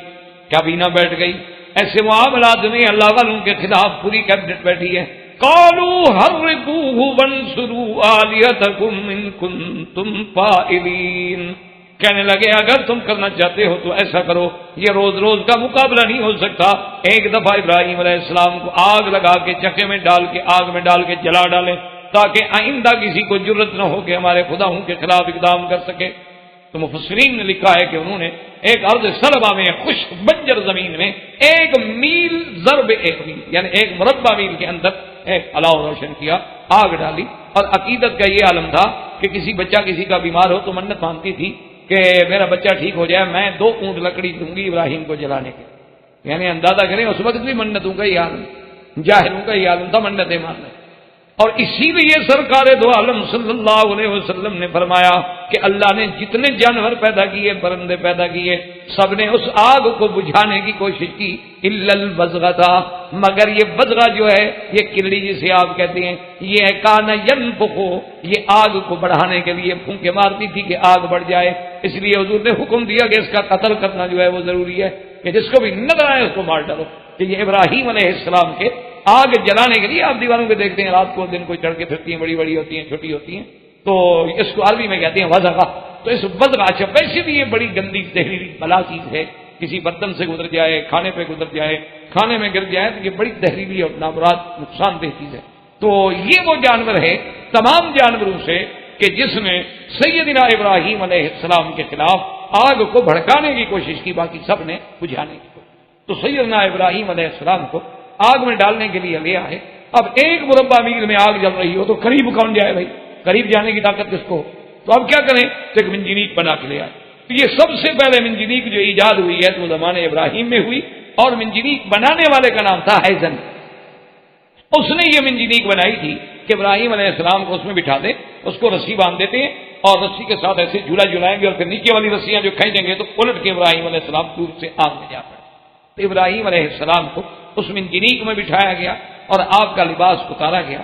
کابینہ بیٹھ گئی، ایسے معاملات میں اللہ والوں کے خلاف پوری کیبنٹ بیٹھی ہے۔ قالوا حرقوه وانصروا آلهتكم ان كنتم فاعلين، کہنے لگے اگر تم کرنا چاہتے ہو تو ایسا کرو، یہ روز روز کا مقابلہ نہیں ہو سکتا، ایک دفعہ ابراہیم علیہ السلام کو آگ لگا کے چکے میں ڈال کے آگ میں ڈال کے جلا ڈالیں تاکہ آئندہ کسی کو جرت نہ ہو کہ ہمارے خداؤں کے خلاف اقدام کر سکے۔ تو مفسرین نے لکھا ہے کہ انہوں نے ایک ارض سلبہ میں، خشک بنجر زمین میں، 1 میل ضرب 1 میل یعنی 1 مربع میل کے اندر ایک الاؤ روشن کیا، آگ ڈالی، اور عقیدت کا یہ عالم تھا کہ کسی بچہ کسی کا بیمار ہو تو منت مانتی تھی کہ میرا بچہ ٹھیک ہو جائے، میں 2 اونٹ لکڑی دوں گی ابراہیم کو جلانے کے، یعنی اندازہ کریں اس وقت بھی منتوں کا ہی عالم، جاہلوں کا ہی عالم تھا منتیں ماننا۔ اور اسی لیے سرکار دو عالم صلی اللہ علیہ وسلم نے فرمایا کہ اللہ نے جتنے جانور پیدا کیے، پرندے پیدا کیے، سب نے اس آگ کو بجھانے کی کوشش کی الا البزغہ، مگر یہ بزغہ جو ہے، یہ کلڑی جسے آپ کہتے ہیں، یہ کان ینفخ، یہ آگ کو بڑھانے کے لیے پھونکے مارتی تھی کہ آگ بڑھ جائے، اس لیے حضور نے حکم دیا کہ اس کا قتل کرنا جو ہے وہ ضروری ہے، کہ جس کو بھی نظر آئے اس کو مار ڈالو۔ کہ یہ ابراہیم علیہ السلام کے آگ جلانے کے لیے آپ دیواروں پہ دیکھتے ہیں رات کو دن کو چڑھ کے پھرتی ہیں، بڑی بڑی ہوتی ہیں، چھوٹی ہوتی ہیں، تو اس کو عربی میں کہتے ہیں وزغہ۔ تو اس وزغہ سے ویسے بھی یہ بڑی گندی زہریلی بلا چیز ہے، کسی برتن سے گزر جائے، کھانے پہ گزر جائے، کھانے میں گر جائے تو یہ بڑی زہریلی اور نامراد نقصان دہ چیز ہے۔ تو یہ وہ جانور ہے تمام جانوروں سے کہ جس نے سیدنا ابراہیم علیہ السلام کے خلاف آگ کو بھڑکانے کی کوشش کی، باقی سب نے بجھانے کی کوشش۔ تو سیدنا ابراہیم علیہ السلام کو آگ میں ڈالنے کے لیے لیا ہے۔ اب 1 مربع میل میں آگ جل رہی ہو تو قریب کون جائے بھائی؟ قریب جانے کی طاقت کس کو؟ تو اب کیا کریں؟ تو ایک منجنیق بنا کے لے آئے۔ تو یہ سب سے پہلے منجنیق جو ایجاد ہوئی ہے تو زمانے ابراہیم میں ہوئی، اور منجنیق بنانے والے کا نام تھا ہیزن۔ اس نے یہ منجنیق بنائی تھی کہ ابراہیم علیہ السلام کو اس میں بٹھا دے، اس کو رسی باندھ دیتے ہیں اور رسی کے ساتھ ایسے جھولا جھلائیں گے اور پھر نیچے والی رسیاں جو کھینچیں گے تو الٹ کے ابراہیم علیہ السلام دور سے آگ میں جا پڑے۔ تو ابراہیم علیہ السلام کو اس منجنیق میں بٹھایا گیا اور آپ کا لباس اتارا گیا،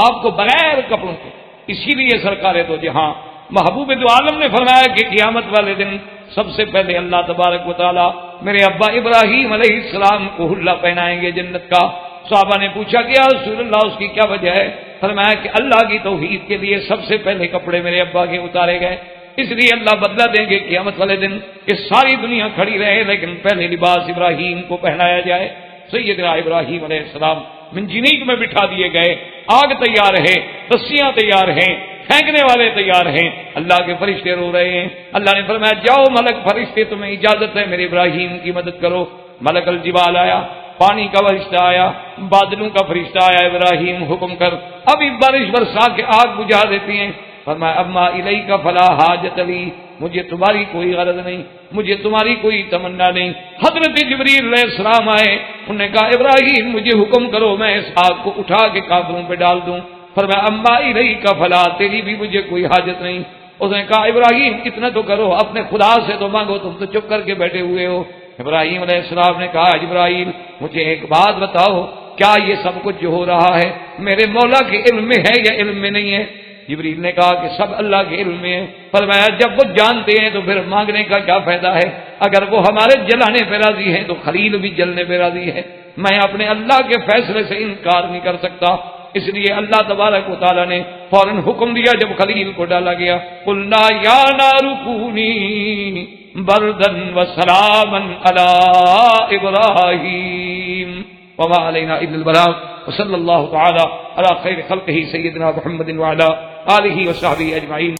آپ کو بغیر کپڑوں کے، اسی لیے سرکار تو جہاں محبوب دو عالم نے فرمایا کہ قیامت والے دن سب سے پہلے اللہ تبارک و تعالی میرے ابا ابراہیم علیہ السلام کو حلہ پہنائیں گے جنت کا۔ صحابہ نے پوچھا کہ یا رسول اللہ اس کی کیا وجہ ہے؟ فرمایا کہ اللہ کی توحید کے لیے سب سے پہلے کپڑے میرے ابا کے اتارے گئے، اس لیے اللہ بدلہ دیں گے قیامت والے دن کہ ساری دنیا کھڑی رہے لیکن پہلے لباس ابراہیم کو پہنایا جائے۔ سیدنا ابراہیم علیہ السلام منجنیق میں بٹھا دیے گئے، آگ تیار ہے، رسیاں تیار ہیں، پھینکنے والے تیار ہیں، اللہ کے فرشتے رو رہے ہیں۔ اللہ نے فرمایا جاؤ ملک فرشتے تمہیں اجازت ہے میرے ابراہیم کی مدد کرو۔ ملک الجبال آیا، پانی کا فرشتہ آیا، بادلوں کا فرشتہ آیا، ابراہیم حکم کر ابھی بارش برسا کے آگ بجھا دیتی ہیں۔ فرمایا اما الیک فلا حاجت لی، مجھے تمہاری کوئی غرض نہیں، مجھے تمہاری کوئی تمنا نہیں۔ حضرت جبریل علیہ السلام آئے، انہوں نے کہا ابراہیم مجھے حکم کرو میں اس آگ کو اٹھا کے کافروں پہ ڈال دوں۔ فرمایا اما الیک فلا، تیری بھی مجھے کوئی حاجت نہیں۔ اس نے کہا ابراہیم اتنا تو کرو، اپنے خدا سے تو مانگو، تم تو چپ کر کے بیٹھے ہوئے ہو۔ ابراہیم علیہ السلام نے کہا جبرائیل مجھے ایک بات بتاؤ، کیا یہ سب کچھ جو ہو رہا ہے میرے مولا کے علم میں ہے یا علم میں نہیں ہے؟ جبریل نے کہا کہ سب اللہ کے علم میں ہے۔ فرمایا جب وہ جانتے ہیں تو پھر مانگنے کا کیا فائدہ ہے؟ اگر وہ ہمارے جلانے پہ راضی ہے تو خلیل بھی جلنے پہ راضی ہے۔ میں اپنے اللہ کے فیصلے سے انکار نہیں کر سکتا، اس لیے اللہ تبارک و تعالیٰ نے فوراً حکم دیا جب خلیل کو ڈالا گیا، قلنا یا نار کونی بردن وسلاما علی ابراہیم وما علینا الا البلاغ وصلی اللہ تعالی علی خیر خلقہ سیدنا محمد وعلی آلہ وصحبہ اجمعین۔